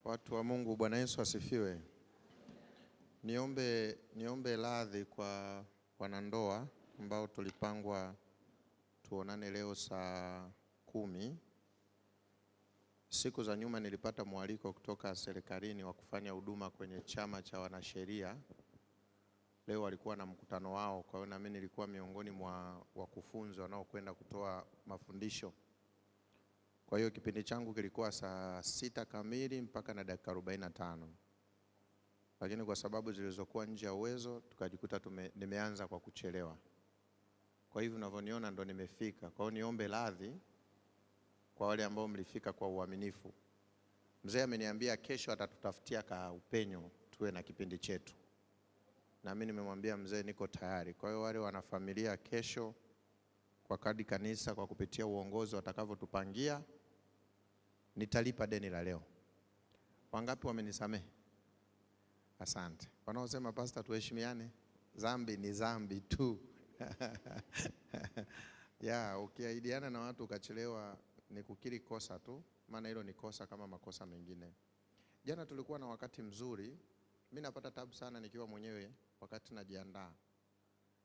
Watu wa Mungu, Bwana Yesu asifiwe. Niombe radhi kwa wanandoa ambao tulipangwa tuonane leo saa 10. Siku za nyuma nilipata mwaliko kutoka serikalini wa kufanya huduma kwenye chama cha wanasheria. Leo walikuwa na mkutano wao, kwa hiyo na mimi nilikuwa miongoni mwa wakufunzi wanaokwenda kutoa mafundisho. Kwa hiyo kipindi changu kilikuwa saa 6 kamili mpaka na dakika 45. Lakini kwa sababu zilizokuwa nje ya uwezo tukajikuta nimeanza kwa kuchelewa. Kwa hivyo unavyoniona ndo nimefika. Kwa hiyo niombe radhi kwa wale ambao mlifika kwa uaminifu. Mzee ameniambia kesho atatutafutia ka upenyo tuwe na kipindi chetu. Na mimi nimemwambia mzee niko tayari. Kwa hiyo wale wana familia kesho kwa kadi kanisa kwa kupitia uongozi watakavyotupangia nitalipa deni la leo. Wangapi wamenisamehe? Asante. Wanaosema pastor tuheshimiane, dhambi ni dhambi tu. Ukiahidiana na watu ukachelewa ni kukiri kosa tu, maana hilo ni kosa kama makosa mengine. Jana tulikuwa na wakati mzuri. Mimi napata tabu sana nikiwa mwenyewe wakati najiandaa.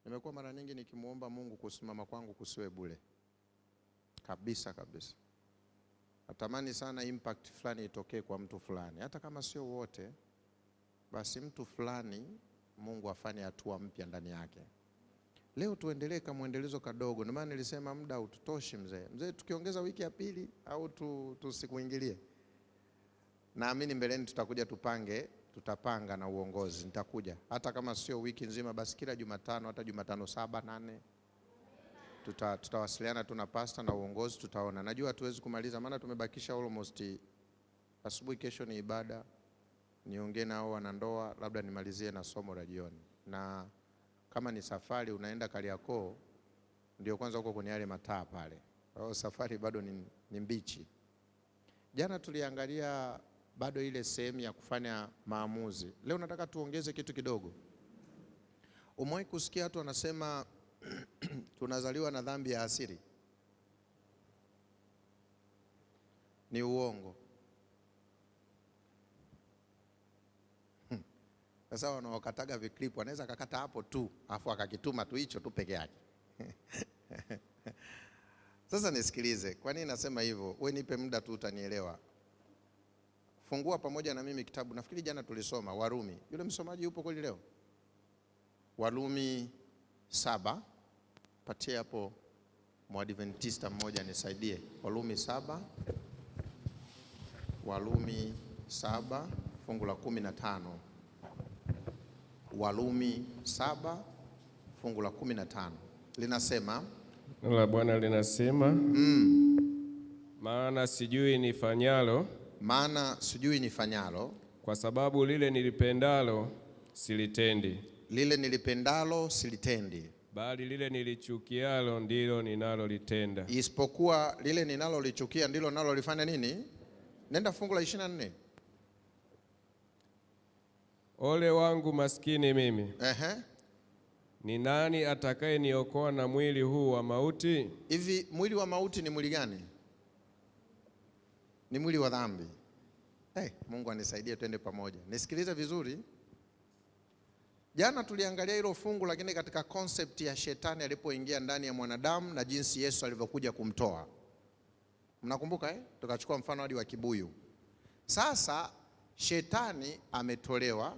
Nimekuwa mara nyingi nikimuomba Mungu kusimama kwangu kusiwe bure. Kabisa. Natamani sana impact fulani itokee kwa mtu fulani. Hata kama sio wote, basi mtu fulani Mungu afanye hatua mpya ndani yake. Leo tuendelee kama muendelezo kadogo. Ndio maana nilisema muda ututoshi mzee. Mzee tukiongeza wiki ya pili au tusikuingilie. Naamini mbeleni tutakuja tutapanga na uongozi. Nitakuja. Hata kama sio wiki nzima basi kila Jumatano, hata Jumatano 7, 8. Tutawasiliana tu na pastor na uongozi tutaona. Najua hatuwezi kumaliza maana tumebakisha almost asubuhi. Kesho ni ibada. Niongee nao wanandoa, labda nimalizie na somo la jioni. Na kama ni safari unaenda Kariakoo, ndio kwanza huko kwenye yale mataa pale. Kwa hiyo safari bado ni mbichi. Jana tuliangalia bado ile sehemu ya kufanya maamuzi. Leo nataka tuongeze kitu kidogo. Umewahi kusikia watu wanasema tunazaliwa na dhambi ya asili? Ni uongo. Sasa wanaokataga viklipu wanaweza kakata hapo tu, afu akakituma tu hicho tu peke yake. Sasa nisikilize, kwa nini nasema hivyo? Wewe nipe muda tu utanielewa. Fungua pamoja na mimi kitabu. Nafikiri jana tulisoma Warumi. Yule msomaji yupo kweli leo? Warumi 7. Patie hapo Mwadventista mmoja nisaidie. Warumi 7. Warumi 7 fungu la 15. Warumi 7 fungu la 15. Linasema, neno la Bwana linasema, maana sijui nifanyalo, kwa sababu lile nilipendalo silitendi. Lile nilipendalo silitendi, bali lile nilichukialo ndilo ninalolitenda. Isipokuwa lile ninalolichukia ndilo nalolifanya nini? Nenda fungu la 24. Ole wangu maskini mimi. Ni nani atakaye niokoa na mwili huu wa mauti? Hivi mwili wa mauti ni mwili gani? Ni mwili wa dhambi. Mungu anisaidie twende pamoja. Nisikilize vizuri. Jana tuliangalia hilo fungu, lakini katika concept ya shetani alipoingia ndani ya mwanadamu na jinsi Yesu alivyokuja kumtoa. Mnakumbuka Tukachukua mfano hadi wa kibuyu. Sasa shetani ametolewa,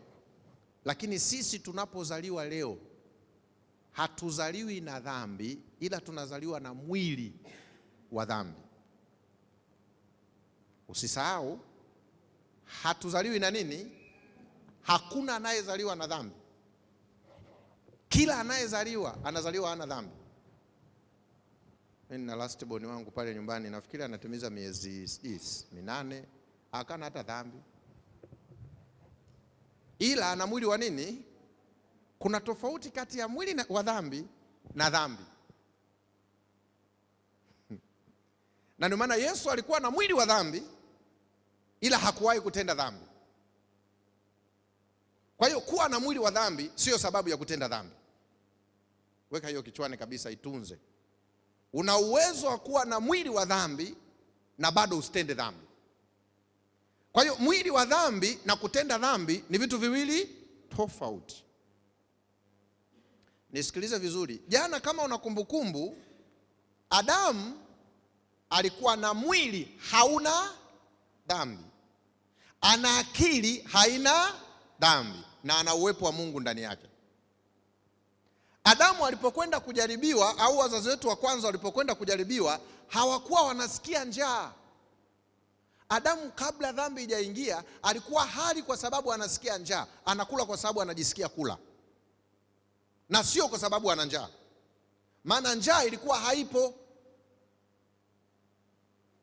lakini sisi tunapozaliwa leo hatuzaliwi na dhambi, ila tunazaliwa na mwili wa dhambi. Usisahau hatuzaliwi na nini? Hakuna anayezaliwa na dhambi. Kila anayezaliwa anazaliwa hana dhambi. Mimi na last born wangu pale nyumbani nafikiri anatimiza miezi 8, hakana hata dhambi. Ila ana mwili wa nini? Kuna tofauti kati ya mwili wa dhambi na dhambi. Na ndio maana Yesu alikuwa na mwili wa dhambi ila hakuwahi kutenda dhambi. Kwa hiyo kuwa na mwili wa dhambi sio sababu ya kutenda dhambi. Weka hiyo kichwani kabisa, itunze. Una uwezo wa kuwa na mwili wa dhambi na bado usitende dhambi. Kwa hiyo mwili wa dhambi na kutenda dhambi ni vitu viwili tofauti. Nisikilize vizuri. Jana kama una kumbukumbu, Adamu alikuwa na mwili hauna dhambi, ana akili haina dhambi, na ana uwepo wa Mungu ndani yake. Adamu alipokwenda kujaribiwa, au wazazi wetu wa kwanza walipokwenda kujaribiwa, hawakuwa wanasikia njaa. Adamu kabla dhambi haijaingia alikuwa hali kwa sababu anasikia njaa, anakula kwa sababu anajisikia kula, na sio kwa sababu ana njaa, maana njaa ilikuwa haipo.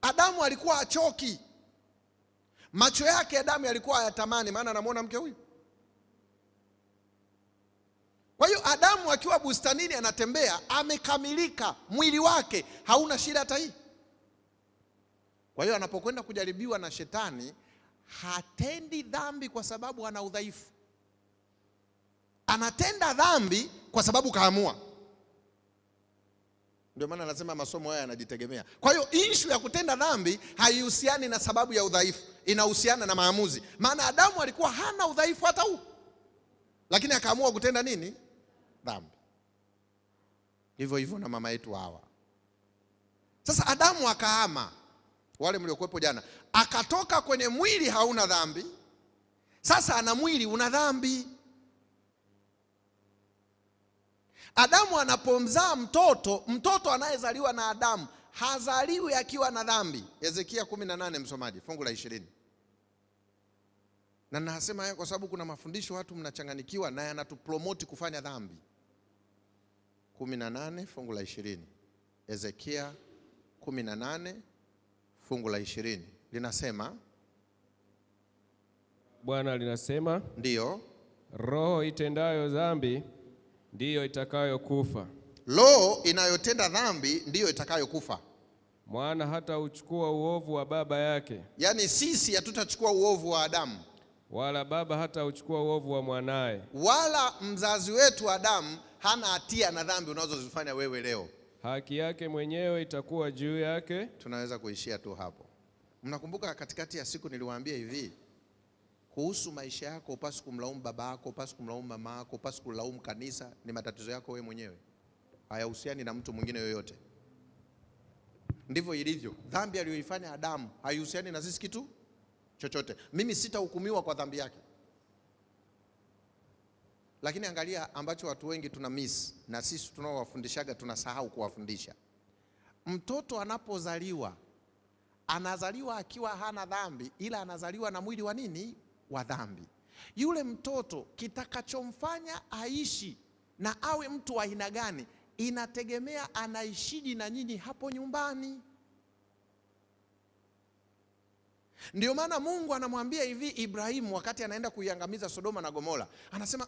Adamu alikuwa achoki, macho yake Adamu yalikuwa hayatamani, maana anamuona mke huyu. Kwa hiyo Adamu akiwa bustanini anatembea amekamilika, mwili wake hauna shida hata hii. Kwa hiyo anapokwenda kujaribiwa na shetani, hatendi dhambi kwa sababu ana udhaifu, anatenda dhambi kwa sababu kaamua. Ndio maana anasema masomo haya yanajitegemea. Kwa hiyo issue ya kutenda dhambi haihusiani na sababu ya udhaifu, inahusiana na maamuzi. Maana Adamu alikuwa hana udhaifu hata huu, lakini akaamua kutenda nini? Dhambi. Hivyo hivyo na mama yetu Hawa. Sasa Adamu akahama, wale mliokuwepo jana, akatoka kwenye mwili hauna dhambi, sasa ana mwili una dhambi. Adamu anapomzaa mtoto, mtoto anayezaliwa na Adamu hazaliwi akiwa na dhambi. Ezekia 18 msomaji, fungu la 20. Na nasema haya kwa sababu kuna mafundisho watu mnachanganikiwa na yanatupromote kufanya dhambi. 18 fungu la 20. Ezekia 18 fungu la 20 linasema, Bwana linasema, ndiyo, roho itendayo dhambi ndiyo itakayokufa. Roho inayotenda dhambi ndiyo itakayokufa. Mwana hata uchukua uovu wa baba yake. Yaani sisi hatutachukua uovu wa Adamu, wala baba hata uchukua uovu wa mwanaye. Wala mzazi wetu Adamu hana hatia na dhambi unazozifanya wewe leo. Haki yake mwenyewe itakuwa juu yake. Tunaweza kuishia tu hapo. Mnakumbuka katikati ya siku niliwaambia hivi, kuhusu maisha yako upasi kumlaumu baba yako, upasi kumlaumu mama yako, upasi kulaumu kanisa. Ni matatizo yako wewe mwenyewe, hayahusiani na mtu mwingine yoyote. Ndivyo ilivyo. Dhambi aliyoifanya Adamu haihusiani na sisi kitu chochote. Mimi sitahukumiwa kwa dhambi yake. Lakini angalia ambacho watu wengi tuna miss, na sisi tunaowafundishaga tunasahau kuwafundisha. Mtoto anapozaliwa, anazaliwa akiwa hana dhambi, ila anazaliwa na mwili wa nini? Wa dhambi. Yule mtoto kitakachomfanya aishi na awe mtu wa aina gani inategemea anaishiji na nyinyi hapo nyumbani. Ndio maana Mungu anamwambia hivi Ibrahimu wakati anaenda kuiangamiza Sodoma na Gomora. Anasema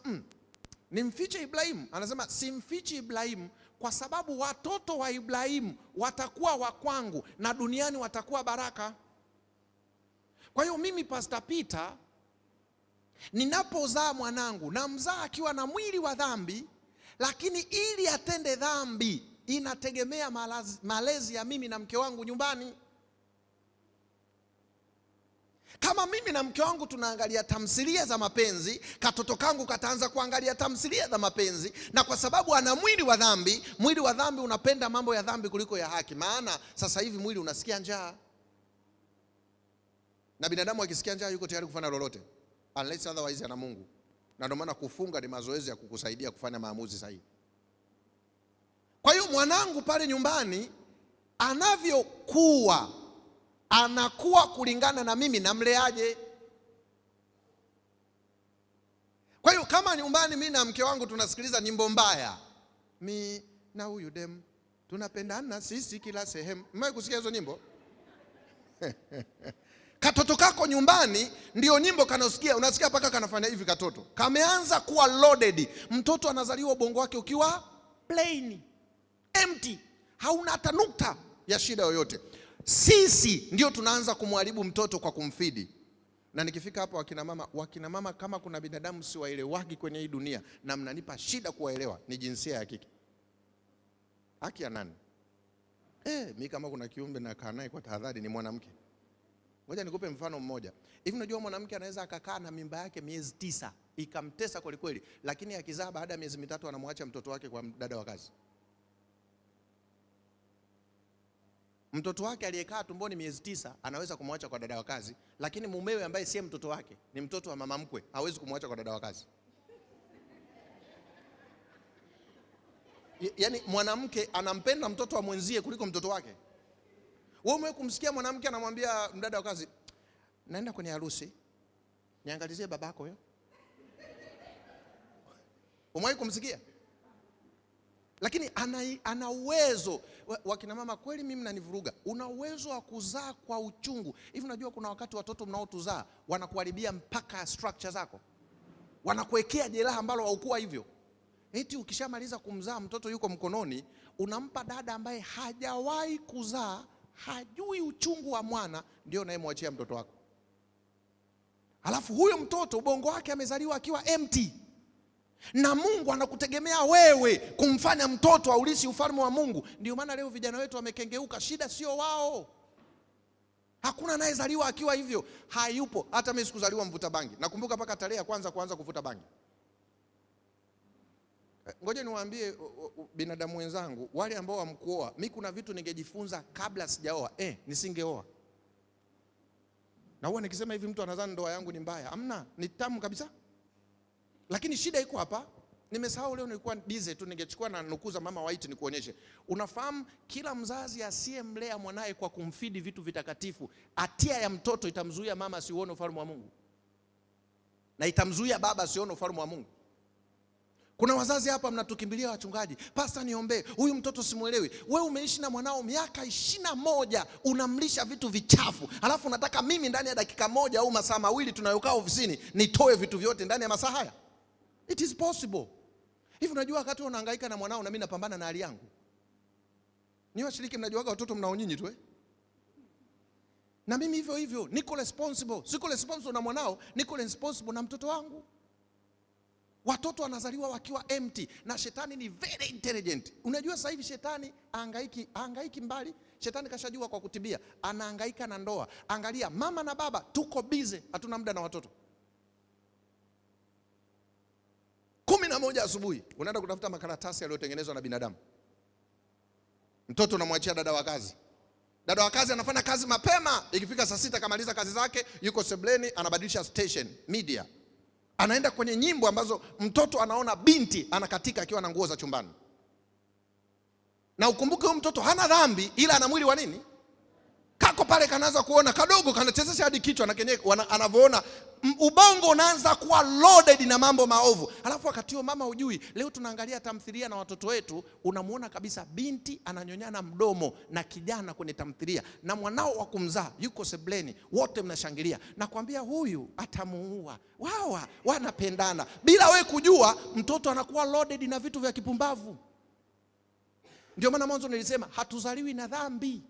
nimfiche Ibrahimu? Anasema simfichi Ibrahimu kwa sababu watoto wa Ibrahimu watakuwa wa kwangu na duniani watakuwa baraka. Kwa hiyo mimi Pastor Peter ninapozaa mwanangu na mzaa akiwa na mwili wa dhambi, lakini ili atende dhambi inategemea malezi ya mimi na mke wangu nyumbani. Kama mimi na mke wangu tunaangalia tamthilia za mapenzi, katoto kangu kataanza kuangalia tamthilia za mapenzi, na kwa sababu ana mwili wa dhambi, mwili wa dhambi unapenda mambo ya dhambi kuliko ya haki. Maana sasa hivi mwili unasikia njaa, na binadamu akisikia njaa yuko tayari kufanya lolote unless otherwise ana Mungu. Na ndio maana kufunga ni mazoezi ya kukusaidia kufanya maamuzi sahihi. Kwa hiyo mwanangu pale nyumbani anavyokuwa, anakuwa kulingana na mimi namleaje. Kwa hiyo kama nyumbani mimi na mke wangu tunasikiliza nyimbo mbaya, mi na huyu dem tunapendana sisi kila sehemu. Mmewahi kusikia hizo nyimbo? Katoto kako nyumbani ndio nyimbo kanasikia, unasikia paka kanafanya hivi, katoto kameanza kuwa loaded. Mtoto anazaliwa ubongo wake ukiwa plain empty, hauna hata nukta ya shida yoyote. Sisi ndio tunaanza kumharibu mtoto kwa kumfidi. Na nikifika hapo wakina mama kama kuna binadamu si waelewaki kwenye hii dunia na mnanipa shida kuwaelewa, ni jinsia ya kike. Haki ya nani? Mimi kama kuna kiumbe na kaa naye kwa tahadhari ni mwanamke. Ngoja nikupe mfano mmoja. Hivi unajua mwanamke anaweza akakaa na mimba yake miezi 9 ikamtesa kweli kweli, lakini akizaa baada ya miezi 3 anamwacha mtoto wake kwa dada wa kazi. Mtoto wake aliyekaa tumboni miezi 9 anaweza kumwacha kwa dada wa kazi, lakini mumewe ambaye si mtoto wake, ni mtoto wa mama mkwe, hawezi kumwacha kwa dada wa kazi. Yaani mwanamke anampenda mtoto wa mwenzie kuliko mtoto wake. Wewe umewahi kumsikia mwanamke anamwambia mdada wa kazi, naenda kwenye harusi, niangalizie babako huyo? Umewahi kumsikia? Lakini ana uwezo. Wakina mama kweli mimi mnanivuruga. Una uwezo wa kuzaa kwa uchungu. Hivi unajua kuna wakati watoto mnaotuzaa wanakuharibia mpaka structure zako. Wanakuwekea jeraha ambalo haukuwa hivyo. Eti ukishamaliza kumzaa mtoto yuko mkononi, unampa dada ambaye hajawahi kuzaa, hajui uchungu wa mwana, ndio unayemwachia mtoto wako. Alafu huyo mtoto ubongo wake amezaliwa akiwa empty. Na Mungu anakutegemea wewe kumfanya mtoto aulisi ufalme wa Mungu. Ndio maana leo vijana wetu wamekengeuka. Shida sio wao. Hakuna anayezaliwa akiwa hivyo. Hayupo. Hata mimi sikuzaliwa mvuta bangi. Nakumbuka mpaka tarehe ya kwanza kuanza kuvuta bangi. Ngoja niwaambie binadamu wenzangu, wale ambao wamkuoa, mimi kuna vitu ningejifunza kabla sijaoa. Nisingeoa. Na huwa nikisema hivi mtu anadhani ndoa yangu ni mbaya. Hamna, ni tamu kabisa. Lakini shida iko hapa. Nimesahau leo, nilikuwa busy tu, ningechukua na nukuza Mama White nikuonyeshe. Unafahamu kila mzazi asiyemlea mwanae kwa kumfidi vitu vitakatifu, hatia ya mtoto itamzuia mama asiuone ufalme wa Mungu. Na itamzuia baba asione ufalme wa Mungu. Kuna wazazi hapa mnatukimbilia wachungaji, pastor niombe, huyu mtoto simuelewi. Wewe umeishi na mwanao miaka 21, unamlisha vitu vichafu. Alafu unataka mimi ndani ya dakika moja au masaa mawili tunayokaa ofisini nitoe vitu vyote ndani ya masaa haya? It is possible. Hivi unajua wakati unahangaika na mwanao na mimi napambana na hali yangu. Ni washiriki mnajuaga watoto mnao nyinyi tu Na mimi hivyo hivyo niko responsible. Siko responsible na mwanao, niko responsible na mtoto wangu. Watoto wanazaliwa wakiwa empty na shetani ni very intelligent. Unajua sasa hivi shetani hangaiki mbali. Shetani kashajua kwa kutibia. Anahangaika na ndoa. Angalia, mama na baba tuko busy, hatuna muda na watoto. 11 asubuhi unaenda kutafuta makaratasi yaliyotengenezwa na binadamu. Mtoto unamwachia dada wa kazi. Dada wa kazi anafanya kazi mapema, ikifika saa 6 kamaliza kazi zake, yuko sebleni anabadilisha station media. Anaenda kwenye nyimbo ambazo mtoto anaona binti anakatika akiwa na nguo za chumbani. Na ukumbuke huyo mtoto hana dhambi, ila ana mwili wa nini? Kako pale kanaanza kuona kadogo, kanachezesha hadi kichwa na kenye anavyoona ubongo unaanza kuwa loaded na mambo maovu. Alafu wakati huo mama hujui, leo tunaangalia tamthilia na watoto wetu, unamuona kabisa binti ananyonyana mdomo na kijana kwenye tamthilia, na mwanao wa kumzaa yuko sebleni, wote mnashangilia. Nakwambia huyu atamuua. Wao wanapendana. Bila we kujua, mtoto anakuwa loaded na vitu vya kipumbavu. Ndio maana mwanzo nilisema hatuzaliwi na dhambi.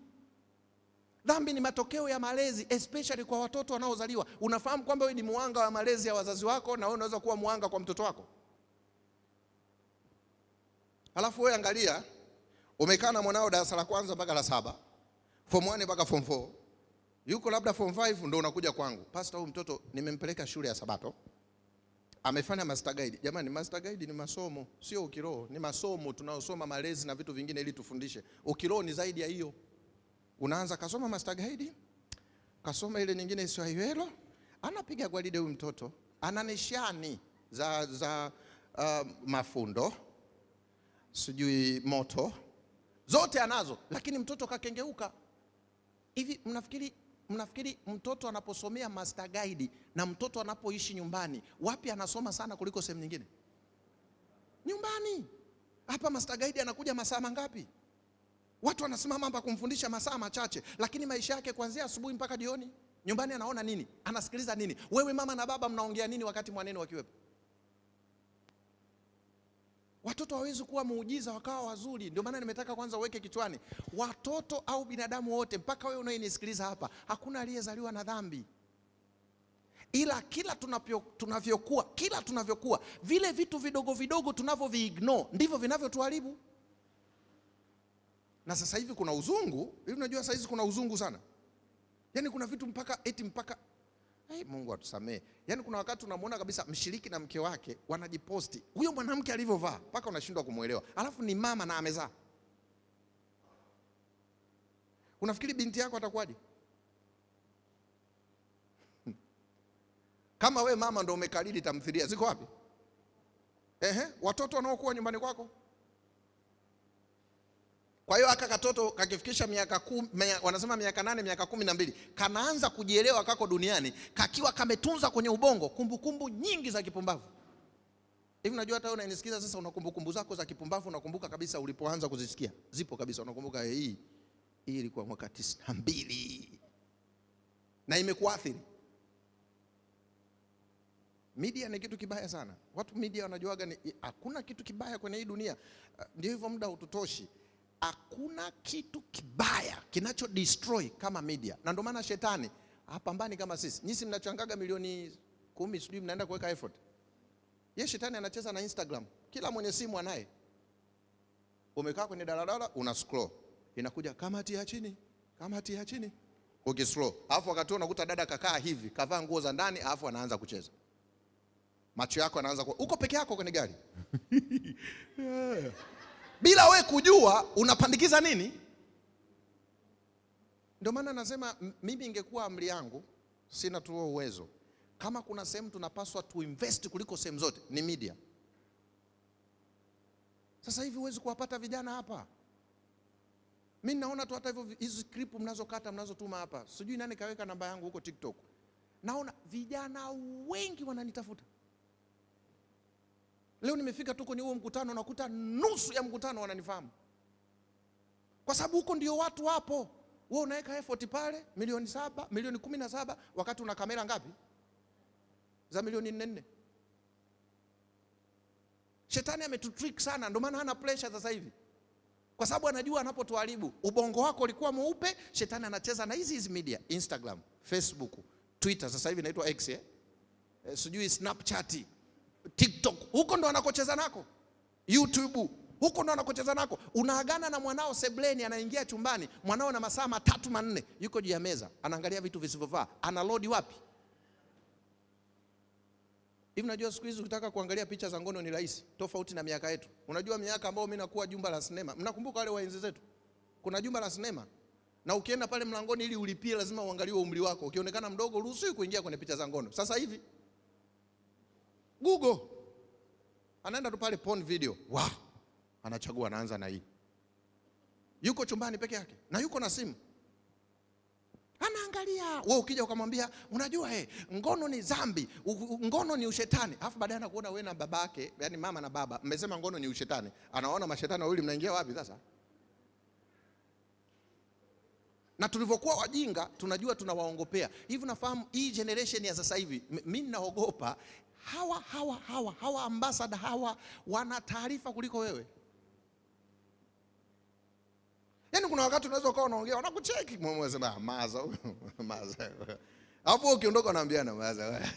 Dhambi ni matokeo ya malezi, especially kwa watoto wanaozaliwa. Unafahamu kwamba wewe ni muhanga wa malezi ya wazazi wako, na wewe unaweza kuwa muhanga kwa mtoto wako? Alafu wewe angalia, umekaa na mwanao darasa la kwanza mpaka la 7, form 1 mpaka form 4. Yuko labda form 5 ndio unakuja kwangu. Pastor, huyu mtoto nimempeleka shule ya Sabato. Amefanya master guide. Jamani, master guide ni masomo, sio ukiroho. Ni masomo tunaosoma malezi na vitu vingine ili tufundishe. Ukiroho ni zaidi ya hiyo. Unaanza kasoma master guide, kasoma ile nyingine sio hiyo, anapiga gwaride huyu mtoto, ana nishani za mafundo, sijui moto, zote anazo, lakini mtoto kakengeuka. Hivi mnafikiri mtoto anaposomea master guide na mtoto anapoishi nyumbani, wapi anasoma sana kuliko sehemu nyingine? Nyumbani. Hapa master guide anakuja masaa mangapi? Watu wanasimama hapa kumfundisha masaa machache, lakini maisha yake kuanzia asubuhi mpaka jioni. Nyumbani anaona nini? Anasikiliza nini? Wewe mama na baba mnaongea nini wakati mwanenu wakiwepo? Watoto hawezi kuwa muujiza wakawa wazuri. Ndio maana nimetaka kwanza uweke kichwani, watoto au binadamu wote, mpaka wewe unayenisikiliza hapa, hakuna aliyezaliwa na dhambi. Ila kila tunavyokuwa, vile vitu vidogo vidogo tunavyoviignore ndivyo vinavyotuharibu. Na sasa hivi kuna uzungu, hivi unajua sasa hizi kuna uzungu sana. Yaani kuna vitu mpaka Mungu atusamee. Yaani kuna wakati unamwona kabisa mshiriki na mke wake wanajiposti, huyo mwanamke alivyovaa mpaka unashindwa kumuelewa, alafu ni mama na amezaa. Unafikiri binti yako atakuwaje? Kama we mama ndo umekariri tamthilia, ziko wapi? Watoto wanaokuwa nyumbani kwako. Kwa hiyo aka katoto kakifikisha miaka 10, wanasema miaka 8, miaka 12, kanaanza kujielewa kako duniani, kakiwa kametunza kwenye ubongo kumbukumbu nyingi za kipumbavu. Hivi unajua hata wewe unanisikiza sasa, una kumbukumbu zako za kipumbavu, unakumbuka kabisa ulipoanza kuzisikia. Zipo kabisa, unakumbuka hii ilikuwa mwaka 92. Na imekuathiri. Media ni kitu kibaya sana. Watu media wanajuaga hakuna kitu kibaya kwenye hii dunia. Ndio hivyo, muda hututoshi. Hakuna kitu kibaya kinacho destroy kama media. Na ndio maana shetani hapambani kama sisi. Nyinyi mnachangaga milioni 10 sijui mnaenda kuweka effort. Yeye shetani anacheza na Instagram. Kila mwenye simu anaye. Umekaa kwenye daladala una scroll. Inakuja kamati ya chini, kamati ya chini. Ukiscroll. Alafu wakati unakuta dada kakaa hivi, kavaa nguo za ndani, alafu anaanza kucheza. Macho yako anaanza uko peke yako kwenye gari. Bila we kujua unapandikiza nini? Ndio maana nasema mimi ingekuwa amri yangu, sina tu uwezo. Kama kuna sehemu tunapaswa tuinvest kuliko sehemu zote ni media. Sasa hivi huwezi kuwapata vijana hapa. Mimi naona tu hata hivyo hizo clip mnazokata mnazotuma hapa. Sijui nani kaweka namba yangu huko TikTok. Naona vijana wengi wananitafuta. Leo nimefika tu kwenye huo mkutano, nakuta nusu ya mkutano wananifahamu. Kwa sababu huko ndio watu wapo. Wewe unaweka effort pale, milioni 7, milioni 17, wakati una kamera ngapi? Za milioni 4. Shetani ametutrick sana, ndio maana hana pressure sasa hivi. Kwa sababu anajua anapotuharibu, ubongo wako ulikuwa mweupe, shetani anacheza na hizi media, Instagram, Facebook, Twitter, sasa hivi inaitwa X, sijui Snapchat, TikTok, huko ndo anakocheza nako. YouTube, huko ndo anakocheza nako. Unaagana na mwanao sebleni, anaingia chumbani, mwanao na masaa 3 4, yuko juu ya meza, anaangalia vitu visivyofaa, anaload wapi? Hivi unajua siku hizi ukitaka kuangalia picha za ngono ni rahisi, tofauti na miaka yetu. Unajua miaka ambao mimi nakuwa jumba la sinema. Mnakumbuka wale waenzi zetu? Kuna jumba la sinema. Na ukienda pale mlangoni ili ulipie lazima uangalie umri wako. Ukionekana mdogo ruhusiwi kuingia kwenye picha za ngono. Sasa hivi Google anaenda tu pale porn video. Wow. Anachagua, anaanza na hii. Yuko chumbani peke yake na yuko na simu. Anaangalia. Wewe ukija ukamwambia, unajua ngono ni dhambi, ngono ni ushetani. Alafu baadaye anakuona wewe na babake, yani mama na baba, mmesema ngono ni ushetani. Anaona mashetani wawili, mnaingia wapi sasa? Na tulivyokuwa wajinga, tunajua tunawaongopea. Hivi nafahamu hii generation ya sasa hivi, mimi naogopa hawa ambassador hawa wana taarifa kuliko wewe. Yaani kuna wakati unaweza ukawa unaongea wanakucheki, mmoja anasema maza maza. Hapo ukiondoka unaambiana maza.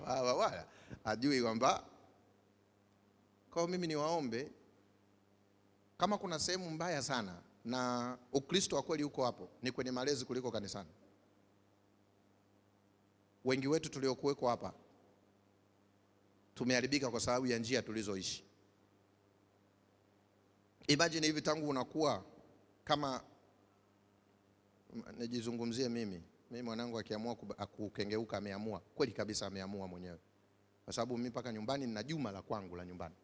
Wala ajui kwamba. Kwa mimi niwaombe, kama kuna sehemu mbaya sana na Ukristo wa kweli uko hapo, ni kwenye malezi kuliko kanisani. Wengi wetu tuliokuweko hapa tumeharibika kwa sababu ya njia tulizoishi. Imagine hivi tangu unakuwa, kama nijizungumzie mimi mwanangu akiamua kukengeuka ameamua, kweli kabisa ameamua mwenyewe. Kwa sababu mimi paka nyumbani nina juma la kwangu la nyumbani.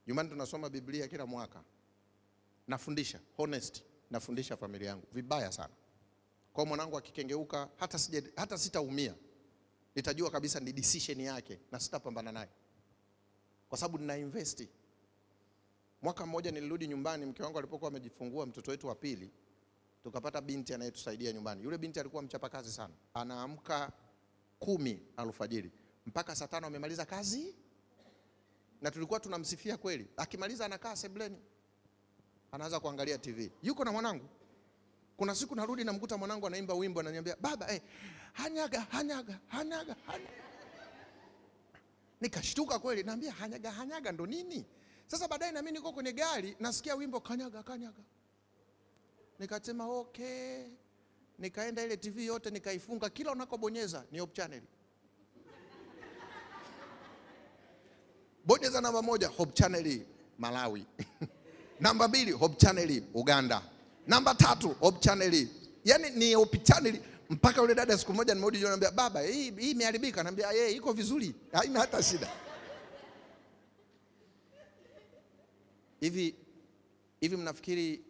Nyumbani tunasoma Biblia kila mwaka. Nafundisha, honest, nafundisha familia yangu vibaya sana. Kwa mwanangu akikengeuka hata sitaumia. Nitajua kabisa ni decision yake na sitapambana naye. Kwa sababu nina invest. Mwaka mmoja nilirudi nyumbani, mke wangu alipokuwa amejifungua mtoto wetu wa pili, tukapata binti anayetusaidia nyumbani. Yule binti alikuwa mchapakazi sana. Anaamka 10 alfajiri mpaka saa 5 amemaliza kazi. Na tulikuwa tunamsifia kweli. Akimaliza anakaa sebleni, anaanza kuangalia TV. Yuko na mwanangu. Kuna siku narudi namkuta mwanangu anaimba wimbo, ananiambia, "Baba, hanyaga, hanyaga, hanyaga, hanyaga." Nikashtuka kweli, naambia hanyaga, hanyaga ndo nini? Sasa baadaye na mimi niko kwenye gari nasikia wimbo kanyaga, kanyaga. Nikasema okay. nikaenda ile TV yote nikaifunga, kila unakobonyeza ni Hope Channel. Bonyeza namba 1 Hope Channel Malawi. Namba 2 Hope Channel Uganda. Namba 3 Hope Channel. Yaani ni Hope Channel mpaka yule dada siku moja nimerudi jioni anambia baba hii imeharibika, anambia yeye iko vizuri, haina hata shida. Hivi mnafikiri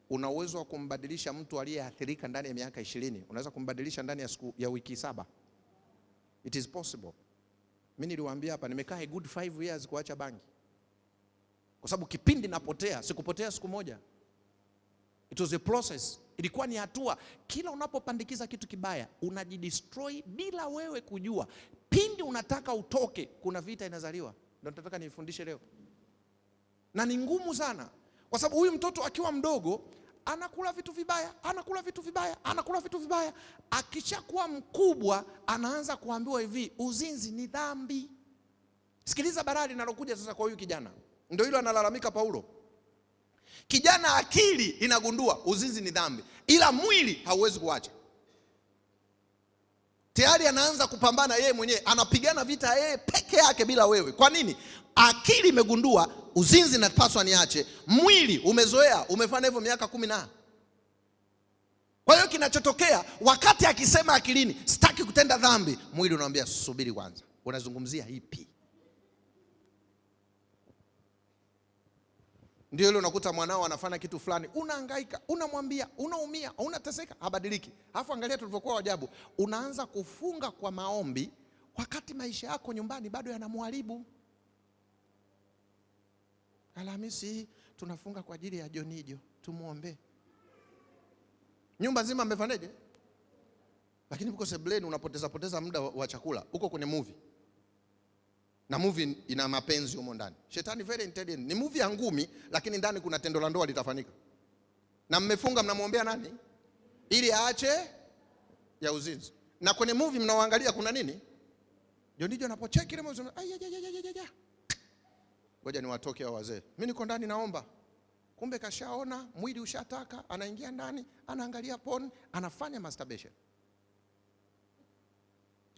una uwezo wa kumbadilisha mtu aliyeathirika ndani ya miaka 20? Unaweza kumbadilisha ndani ya wiki 7? It is possible. Mimi niliwaambia hapa nimekaa a good 5 years kuacha bangi. Kwa sababu kipindi napotea, sikupotea siku moja. It was a process. Ilikuwa ni hatua. Kila unapopandikiza kitu kibaya, unajidestroy bila wewe kujua. Pindi unataka utoke, kuna vita inazaliwa. Ndio nataka nifundishe leo. Na ni ngumu sana. Kwa sababu huyu mtoto akiwa mdogo, anakula vitu vibaya. Akishakuwa mkubwa, anaanza kuambiwa hivi, uzinzi ni dhambi. Sikiliza balaa linalokuja sasa kwa huyu kijana. Ndio hilo analalamika Paulo. Kijana akili inagundua uzinzi ni dhambi, ila mwili hauwezi kuacha. Tayari anaanza kupambana yeye mwenyewe, anapigana vita yeye peke yake bila wewe. Kwa nini? Akili imegundua uzinzi napaswa niache, mwili umezoea, umefanya hivyo miaka 10 na. Kwa hiyo kinachotokea wakati akisema akilini sitaki kutenda dhambi, mwili unamwambia subiri kwanza, unazungumzia ipi? Ndio ile unakuta mwanao anafanya kitu fulani, unahangaika, unamwambia, unaumia, unateseka, habadiliki. Alafu angalia tulivyokuwa ajabu, unaanza kufunga kwa maombi wakati maisha yako nyumbani bado yanamharibu. Alhamisi tunafunga kwa ajili ya Jonijo, tumuombe. Nyumba nzima mmefanyaje? Lakini uko sebuleni unapoteza muda wa chakula, uko kwenye movie. Na movie ina mapenzi humo ndani. Shetani very intelligent. Ni movie ya ngumi lakini ndani kuna tendo la ndoa litafanyika. Na mmefunga mnamwombea nani? Ili aache ya uzinzi. Na kwenye movie mnaoangalia kuna nini? Jonijo anapocheki ile mwanzo, ayayayayaya. Ngoja niwatoke hao wazee. Mimi niko ndani naomba. Kumbe kashaona, mwili ushataka, anaingia ndani, anaangalia porn, anafanya masturbation.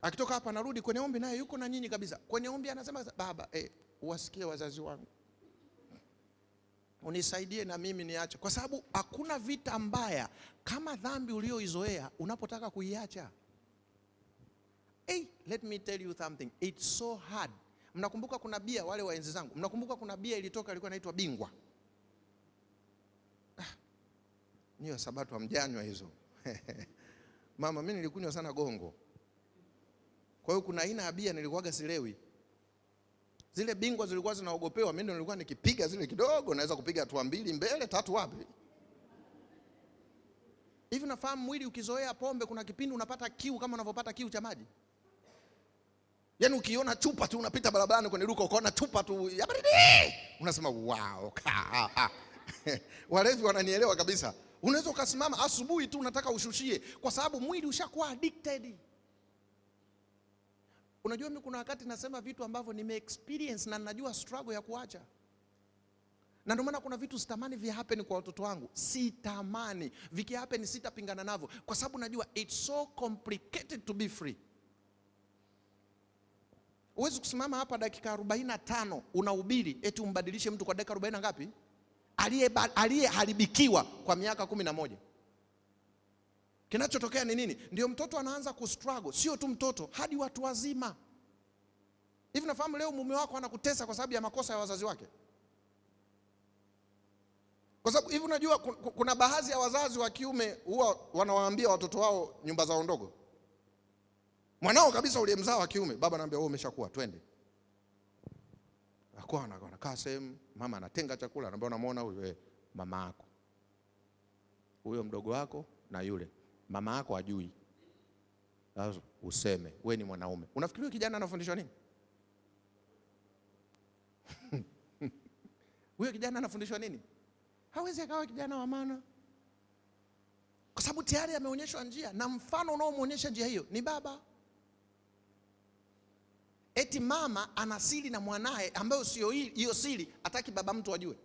Akitoka hapa anarudi kwenye ombi, naye yuko na nyinyi kabisa. Kwenye ombi anasema baba, uwasikie wazazi wangu, unisaidie na mimi niache. Kwa sababu hakuna vita mbaya kama dhambi ulioizoea unapotaka kuiacha. Let me tell you something, it's so hard. Mnakumbuka kuna bia, wale wa enzi zangu, mnakumbuka kuna bia ilitoka ilikuwa inaitwa Bingwa? Niyo Sabato hamjanywa hizo. Mama, mimi nilikunywa sana Gongo. Kwa hiyo kuna aina ya bia nilikuwaga silewi. Zile Bingwa zilikuwa zinaogopewa, mimi nilikuwa nikipiga zile kidogo naweza kupiga hatua 2 mbele 3 wapi. Hivi nafahamu mwili ukizoea pombe kuna kipindi unapata kiu kama unavyopata kiu cha maji. Yaani ukiona chupa tu unapita barabarani kwenye duka ukaona chupa tu ya baridi, unasema wow. Walevi wananielewa kabisa. Unaweza ukasimama asubuhi tu unataka ushushie kwa sababu mwili ushakuwa addicted. Unajua mimi kuna wakati nasema vitu ambavyo nime experience na najua struggle ya kuacha. Na ndio maana kuna vitu sitamani vi happen kwa watoto wangu. Sitamani. Viki happen sitapingana navyo kwa sababu najua it's so complicated to be free. Uwezi kusimama hapa dakika 45 unahubiri eti umbadilishe mtu kwa dakika 40 ngapi? Aliyeharibikiwa kwa miaka 11. Kinachotokea ni nini? Ndio mtoto anaanza kustruggle, sio tu mtoto, hadi watu wazima. Hivi nafahamu leo mume wako anakutesa kwa sababu ya makosa ya wazazi wake. Kwa sababu hivi unajua kuna baadhi ya wazazi wa kiume huwa wanawaambia watoto wao nyumba zao ndogo. Mwanao kabisa uliyemzaa wa kiume, baba anaambia wewe umeshakuwa, twende. Anakaa sehemu, mama anatenga chakula, anaambia unamuona huyu mama yako. Huyo mdogo wako na yule. Mama yako hajui. Sasa useme wewe ni mwanaume. Unafikiri kijana anafundishwa nini? Huyo kijana anafundishwa nini? Hawezi akawa kijana wa maana. Kwa sababu tayari ameonyeshwa njia, na mfano unaomuonyesha njia hiyo ni baba. Eti mama ana siri na mwanae ambayo sio hiyo siri, hataki baba mtu ajue.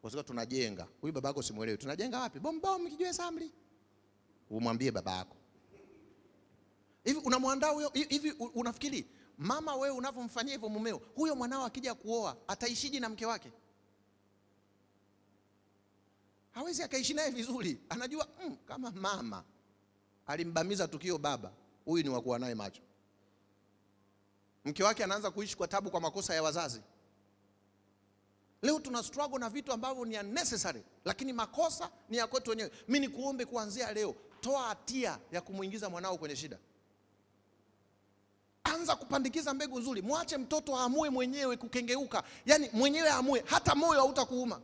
Kwa sababu tunajenga. Huyu babako simuelewi. Tunajenga wapi? Bombom kijue samli. umwambie baba yako. Hivi unamwandaa huyo? Hivi unafikiri mama wewe unavyomfanyia hivyo mumeo, huyo mwanao akija kuoa ataishiji na mke wake? Hawezi akaishi naye vizuri. Anajua kama mama alimbamiza tukio baba, huyu ni wakuwa naye macho. Mke wake anaanza kuishi kwa tabu kwa makosa ya wazazi. Leo tuna struggle na vitu ambavyo ni unnecessary, lakini makosa ni ya kwetu wenyewe. Mimi nikuombe kuanzia leo, toa hatia ya kumuingiza mwanao kwenye shida. Anza kupandikiza mbegu nzuri. Mwache mtoto aamue mwenyewe kukengeuka. Yaani mwenyewe aamue, hata moyo hautakuuma.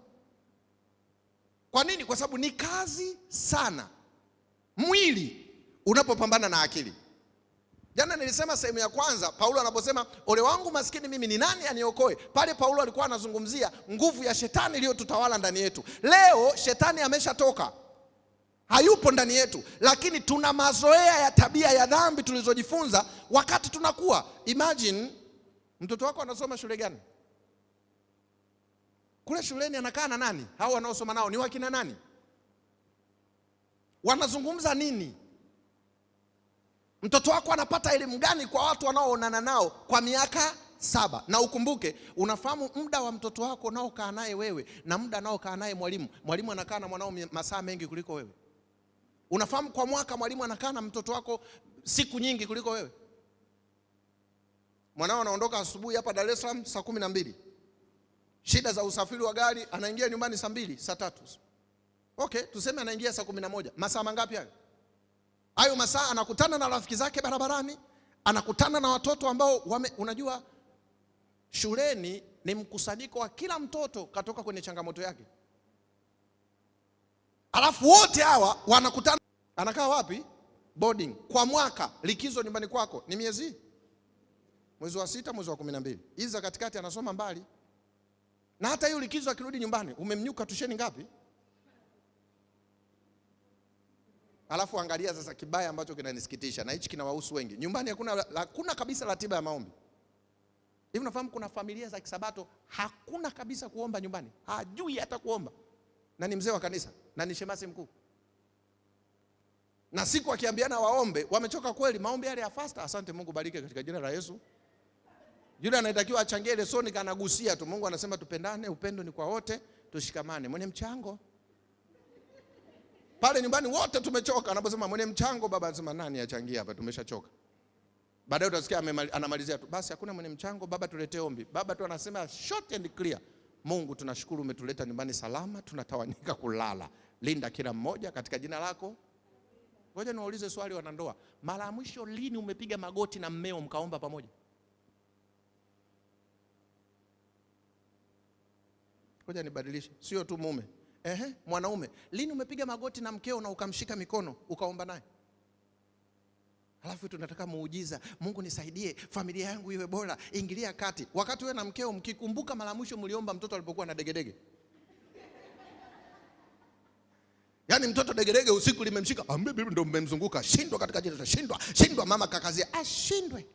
Kwa nini? Kwa sababu ni kazi sana mwili unapopambana na akili. Jana nilisema sehemu ya kwanza, Paulo anaposema ole wangu maskini mimi, ni nani aniokoe? Pale Paulo alikuwa anazungumzia nguvu ya shetani iliyotutawala ndani yetu. Leo shetani ameshatoka, hayupo ndani yetu, lakini tuna mazoea ya tabia ya dhambi tulizojifunza wakati tunakuwa. Imagine mtoto wako anasoma shule gani? Kule shuleni anakaa na nani? Hao wanaosoma nao ni wakina nani? Wanazungumza nini? Mtoto wako anapata elimu gani kwa watu wanaoonana nao kwa miaka 7? Na ukumbuke, unafahamu muda wa mtoto wako unaokaa naye wewe na muda anaokaa naye mwalimu. Mwalimu anakaa na mwanao masaa mengi kuliko wewe. Unafahamu kwa mwaka mwalimu anakaa na mtoto wako siku nyingi kuliko wewe. Mwanao anaondoka asubuhi hapa Dar es Salaam saa 12. Shida za usafiri wa gari, anaingia nyumbani saa 2, saa 3. Okay, tuseme anaingia saa 11. Masaa mangapi hayo? Hayo masaa anakutana na rafiki zake barabarani, anakutana na watoto ambao unajua shuleni ni mkusanyiko wa kila mtoto katoka kwenye changamoto yake. Alafu wote hawa wanakutana, anakaa wapi? Boarding. Kwa mwaka likizo nyumbani kwako ni mwezi wa 6, mwezi wa 12. Hizi za katikati anasoma mbali. Na hata hiyo likizo akirudi nyumbani, umemnyuka tusheni ngapi? Alafu angalia sasa kibaya ambacho kinanisikitisha, na hichi kinawahusu wengi. Nyumbani hakuna kabisa ratiba ya maombi. Hivi unafahamu kuna familia za Kisabato hakuna kabisa kuomba nyumbani. Hajui hata kuomba. Na ni mzee wa kanisa, na ni shemasi mkuu. Na siku akiambiana waombe, wamechoka kweli. Maombi yale ya fasta, asante Mungu bariki katika jina la Yesu. Yule anatakiwa achangie lesoni kanagusia tu. Mungu anasema tupendane, upendo ni kwa wote, tushikamane. Mwenye mchango. Pale nyumbani wote tumechoka, anaposema mwenye mchango, baba anasema nani achangia hapa, tumeshachoka. Baadaye utasikia anamalizia tu, basi hakuna mwenye mchango, baba tuletee ombi. Baba tu anasema short and clear, Mungu tunashukuru umetuleta nyumbani salama, tunatawanyika kulala. Linda kila mmoja katika jina lako. Ngoja niwaulize swali wanandoa. Mara mwisho lini umepiga magoti na mmeo mkaomba pamoja? Ngoja nibadilishe, sio tu mume. Mwanaume, lini umepiga magoti na mkeo na ukamshika mikono ukaomba naye? Alafu tunataka muujiza, Mungu nisaidie familia yangu iwe bora, ingilia kati. Wakati wewe na mkeo mkikumbuka mara mwisho mliomba mtoto alipokuwa na degedege. Yaani mtoto degedege usiku limemshika, ndio mmemzunguka, shindwa katika jina, shindwa mama kakazia, ashindwe.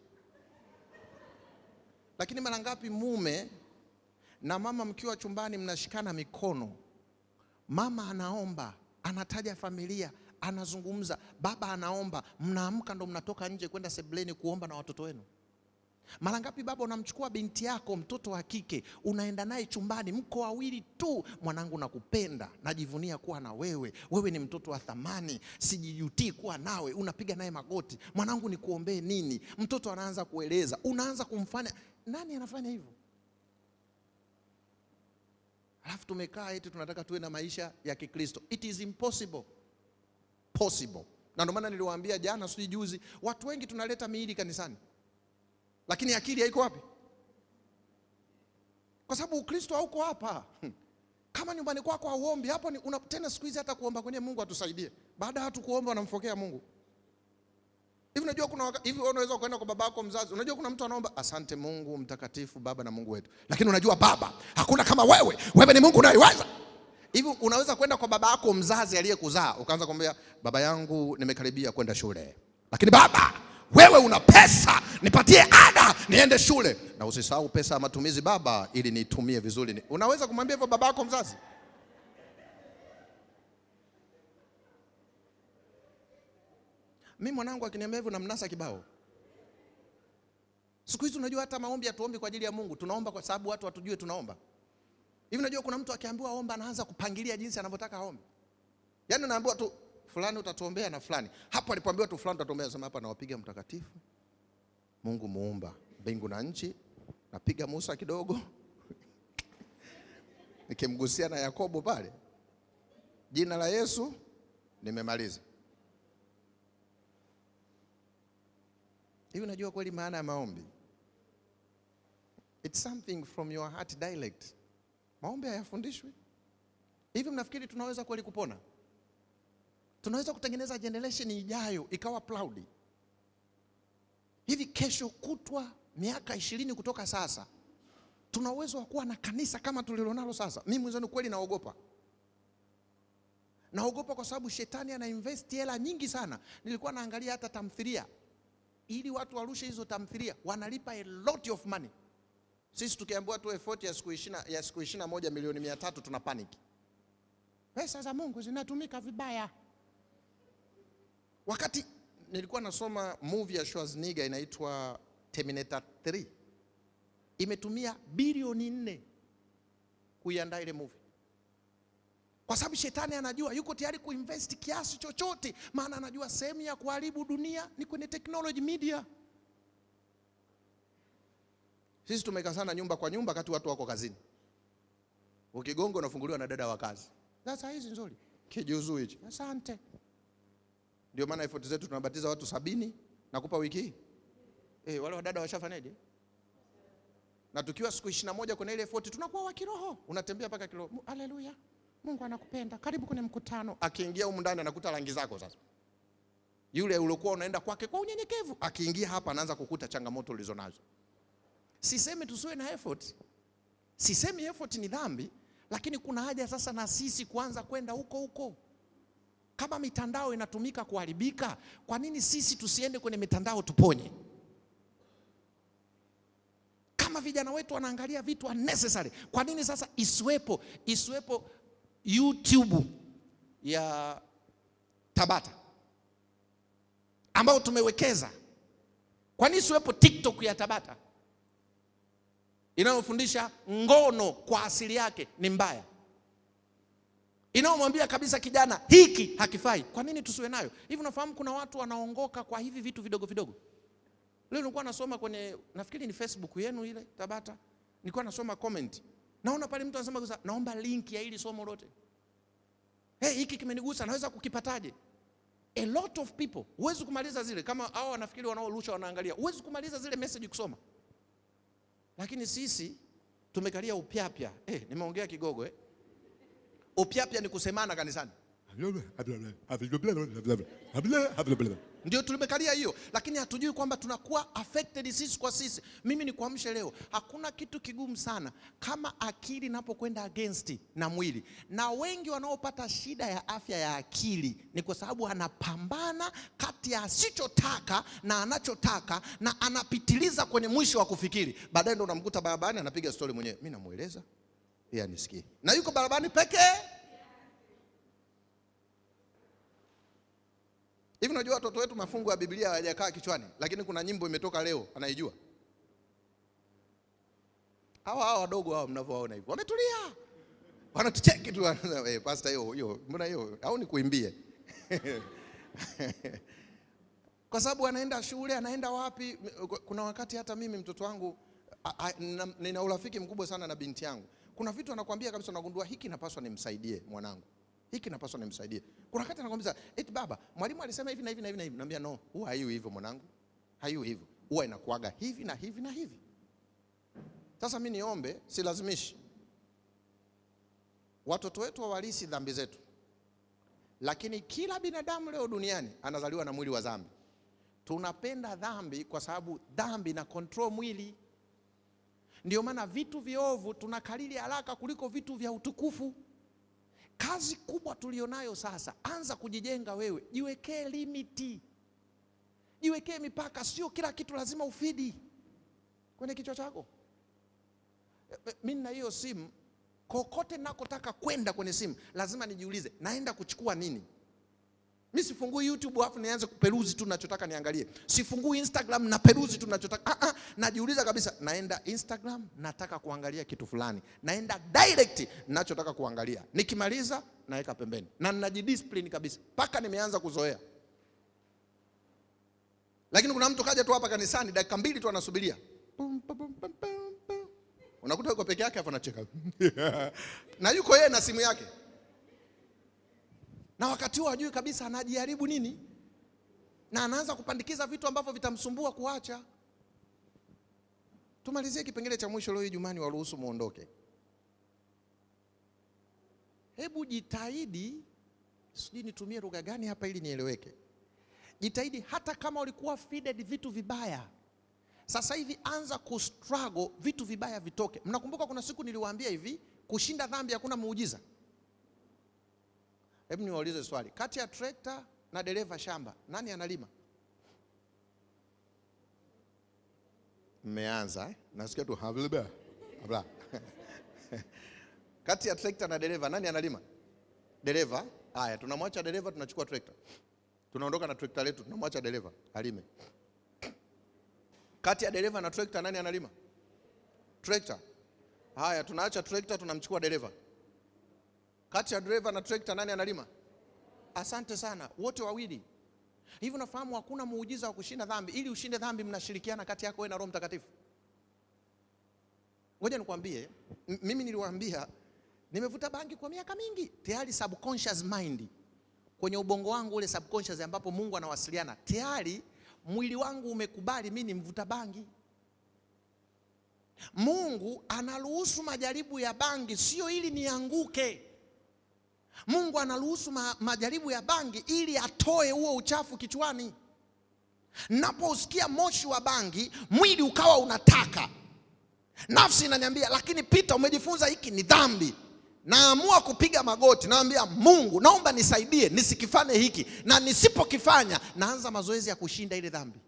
Lakini mara ngapi mume na mama mkiwa chumbani mnashikana mikono, mama anaomba, anataja familia, anazungumza, baba anaomba, mnaamka ndo mnatoka nje kwenda sebuleni kuomba na watoto wenu. Mara ngapi baba unamchukua binti yako, mtoto wa kike, unaenda naye chumbani, mko wawili tu, mwanangu nakupenda, najivunia kuwa na wewe, wewe ni mtoto wa thamani, sijijutii kuwa nawe, unapiga naye magoti, mwanangu nikuombee nini? Mtoto anaanza kueleza, unaanza kumfanya. Nani anafanya hivyo? Alafu tumekaa eti tunataka tuwe na maisha ya Kikristo. It is impossible. Na ndio maana niliwaambia jana sio juzi, watu wengi tunaleta miili kanisani, lakini akili haiko wapi? Kwa sababu Ukristo hauko hapa. Kama nyumbani kwako hauombi, hapo ni tena siku hizi hata kuomba kwenye Mungu atusaidie. Baada hatu kuomba wanamfokea Mungu. Hivi unajua kuna hivi unaweza kwenda kwa babako mzazi. Unajua kuna mtu anaomba asante Mungu mtakatifu baba na Mungu wetu. Lakini unajua baba, hakuna kama wewe. Wewe ni Mungu unayeweza. Hivi unaweza kwenda kwa baba yako mzazi aliyekuzaa, ukaanza kumwambia baba yangu nimekaribia kwenda shule. Lakini baba, wewe una pesa, nipatie ada niende shule. Na usisahau pesa ya matumizi baba ili nitumie vizuri. Unaweza kumwambia hivyo baba yako mzazi? Mimi mwanangu akiniambia hivyo namnasa kibao. Siku hizi unajua hata maombi hatuombi kwa ajili ya Mungu, tunaomba kwa sababu watu watujue tunaomba. Hivi unajua kuna mtu akiambiwa omba anaanza kupangilia jinsi anavyotaka aombe. Yaani naambiwa tu fulani utatuombea na fulani. Hapo alipoambiwa tu fulani utatuombea, sema hapa nawapiga mtakatifu Mungu muumba mbingu na nchi, napiga Musa kidogo nikimgusia na Yakobo pale, jina la Yesu, nimemaliza. Hivi unajua kweli maana ya maombi? It's something from your heart dialect. Maombi hayafundishwi. Hivi mnafikiri tunaweza kweli kupona? Tunaweza kutengeneza generation ijayo ikawa proud? Hivi kesho kutwa miaka 20 kutoka sasa tuna uwezo wa kuwa na kanisa kama tulilonalo sasa? Mimi mwenzenu kweli naogopa. Naogopa kwa sababu shetani ana invest hela nyingi sana. Nilikuwa naangalia hata tamthilia. Ili watu warushe hizo tamthilia wanalipa a lot of money. Sisi tukiambiwa tu effort ya siku 21 milioni 300 tuna panic. Pesa za Mungu zinatumika vibaya. Wakati nilikuwa nasoma movie ya Schwarzenegger inaitwa Terminator 3. Imetumia bilioni 4 kuiandaa ile movie. Kwa sababu shetani anajua yuko tayari kuinvest kiasi chochote, maana anajua sehemu ya kuharibu dunia ni kwenye technology media. Sisi tumekaa sana nyumba kwa nyumba wakati watu wako kazini. Ukigonga unafunguliwa na dada wa kazi. Sasa hizi nzuri. Kijuzu hichi. Asante. Ndio maana effort zetu tunabatiza watu 70 nakupa wiki hii. Wale wadada washafanyaje? Na tukiwa siku 21 kwenye ile effort tunakuwa wa kiroho. Unatembea paka kiroho. Haleluya. Mungu anakupenda. Karibu kwenye mkutano. Akiingia huko ndani anakuta rangi zako sasa. Yule uliokuwa unaenda kwake kwa unyenyekevu, akiingia hapa anaanza kukuta changamoto ulizonazo. Sisemi tusiwe na effort. Sisemi effort ni dhambi, lakini kuna haja sasa na sisi kuanza kwenda huko. Kama mitandao inatumika kuharibika, kwa nini sisi tusiende kwenye mitandao tuponye? Kama vijana wetu wanaangalia vitu unnecessary, kwa nini sasa isiwepo YouTube ya Tabata ambao tumewekeza? Kwa nini isiwepo TikTok ya Tabata inayofundisha ngono kwa asili yake ni mbaya, inayomwambia kabisa kijana hiki hakifai? Kwa nini tusiwe nayo? Hivi unafahamu kuna watu wanaongoka kwa hivi vitu vidogo vidogo. Leo nilikuwa nasoma kwenye, nafikiri ni Facebook yenu ile Tabata, nilikuwa nasoma comment. Naona pale mtu anasema naomba link ya hili somo lote. Hiki kimenigusa, naweza kukipataje? A lot of people, huwezi kumaliza zile, kama hao wanafikiri wanaorusha wanaangalia, huwezi kumaliza zile message kusoma. Lakini sisi tumekalia upyapya. Nimeongea Kigogo Upyapya ni kusemana kanisani. Ndio tumekalia hiyo, lakini hatujui kwamba tunakuwa affected sisi kwa sisi. Mimi ni kuamsha leo, hakuna kitu kigumu sana kama akili inapokwenda against na mwili. Na wengi wanaopata shida ya afya ya akili ni kwa sababu anapambana kati ya asichotaka na anachotaka, na anapitiliza kwenye mwisho wa kufikiri. Baadaye ndo unamkuta barabarani anapiga story mwenyewe, mimi namueleza yeye anisikie, na yuko barabarani pekee. Hivi unajua watoto wetu mafungu ya Biblia hayajakaa kichwani, lakini kuna nyimbo imetoka leo anaijua. Hawa wadogo hao mnavyowaona hivyo wametulia, wanatucheki tu, pastor hiyo mbona hiyo, au ni kuimbie? Kwa sababu anaenda shule, anaenda wapi. Kuna wakati hata mimi mtoto wangu nina urafiki mkubwa sana na binti yangu. Kuna vitu anakuambia kabisa, unagundua hiki napaswa nimsaidie mwanangu, hiki napaswa nimsaidie. Kuna wakati anakuambia eti baba, mwalimu alisema hivi na hivi na hivi na hivi. Naambia no, huwa haiwi hivyo mwanangu, haiwi hivyo, huwa inakuaga hivi na hivi na hivi. Sasa mimi niombe, silazimishi watoto wetu wawalisi dhambi zetu, lakini kila binadamu leo duniani anazaliwa na mwili wa dhambi. Tunapenda dhambi kwa sababu dhambi na control mwili. Ndio maana vitu viovu tunakalili haraka kuliko vitu vya utukufu. Kazi kubwa tulionayo sasa, anza kujijenga wewe, jiwekee limiti, jiwekee mipaka. Sio kila kitu lazima ufidi kwenye kichwa chako. Mimi na hiyo simu, kokote nakotaka kwenda kwenye simu lazima nijiulize naenda kuchukua nini. Mimi sifungui YouTube afu nianze kuperuzi tu ninachotaka niangalie. Sifungui Instagram na peruzi tu ninachotaka. Najiuliza kabisa, naenda Instagram nataka kuangalia kitu fulani. Naenda direct ninachotaka kuangalia. Nikimaliza naweka pembeni. Na ninajidiscipline kabisa. Paka nimeanza kuzoea. Lakini kuna mtu kaja tu hapa kanisani dakika 2 tu anasubiria. Unakuta yuko peke yake afa anacheka. Na yuko yeye na simu yake. Na wakati huo hajui kabisa anajiharibu nini. Na anaanza kupandikiza vitu ambavyo vitamsumbua kuacha. Tumalizie kipengele cha mwisho leo Ijumaa, waruhusu muondoke. Hebu jitahidi, sijui nitumie lugha gani hapa ili nieleweke. Jitahidi hata kama ulikuwa feeded vitu vibaya, sasa hivi anza kustruggle vitu vibaya vitoke. Mnakumbuka kuna siku niliwaambia hivi, kushinda dhambi hakuna muujiza. Hebu niwaulize swali, kati ya trekta na dereva shamba, nani analima? Mmeanza nasikia tu habla. Kati ya trekta na dereva nani analima? Dereva. Haya, tunamwacha dereva, tunachukua trekta. Tunaondoka na trekta letu, tunamwacha dereva alime. Kati ya dereva na trekta nani analima? Trekta. Haya, tunaacha trekta, tunamchukua dereva. Kati ya dereva na trekta nani analima? Asante sana, wote wawili. Hivi unafahamu hakuna muujiza wa kushinda dhambi. Ili ushinde dhambi mnashirikiana kati yako wewe na Roho Mtakatifu. Ngoja nikwambie, mimi niliwaambia nimevuta bangi kwa miaka mingi. Tayari subconscious mind, kwenye ubongo wangu ule subconscious ambapo Mungu anawasiliana, tayari mwili wangu umekubali mimi ni mvuta bangi. Mungu anaruhusu majaribu ya bangi sio ili nianguke. Mungu anaruhusu majaribu ya bangi ili atoe huo uchafu kichwani. Naposikia moshi wa bangi, mwili ukawa unataka. Nafsi inaniambia, lakini Peter umejifunza hiki ni dhambi. Naamua kupiga magoti, naambia Mungu, naomba nisaidie nisikifanye hiki, na nisipokifanya naanza mazoezi ya kushinda ile dhambi.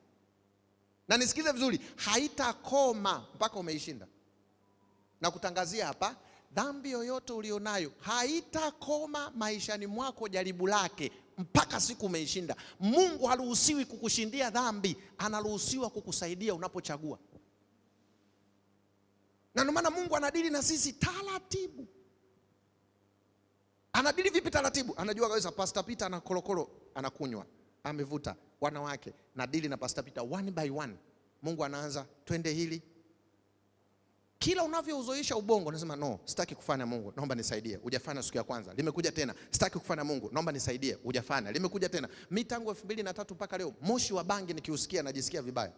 Na nisikize vizuri, haitakoma mpaka umeishinda. Na kutangazia hapa, dhambi yoyote ulionayo haitakoma maishani mwako jaribu lake mpaka siku umeishinda. Mungu haruhusiwi kukushindia dhambi, anaruhusiwa kukusaidia unapochagua. Na ndio maana Mungu anadili na sisi taratibu. Anadili vipi taratibu? Anajua kabisa Pastor Peter ana kolokolo anakunywa, amevuta wanawake, na dili na Pastor Peter one by one. Mungu anaanza, twende hili. Kila unavyouzoesha ubongo unasema no, sitaki kufanya Mungu, naomba nisaidie. Hujafanya siku ya kwanza, limekuja tena. Sitaki kufanya Mungu, naomba nisaidie. Hujafanya, limekuja tena. Mimi tangu 2003 mpaka leo moshi wa bangi nikiusikia najisikia vibaya.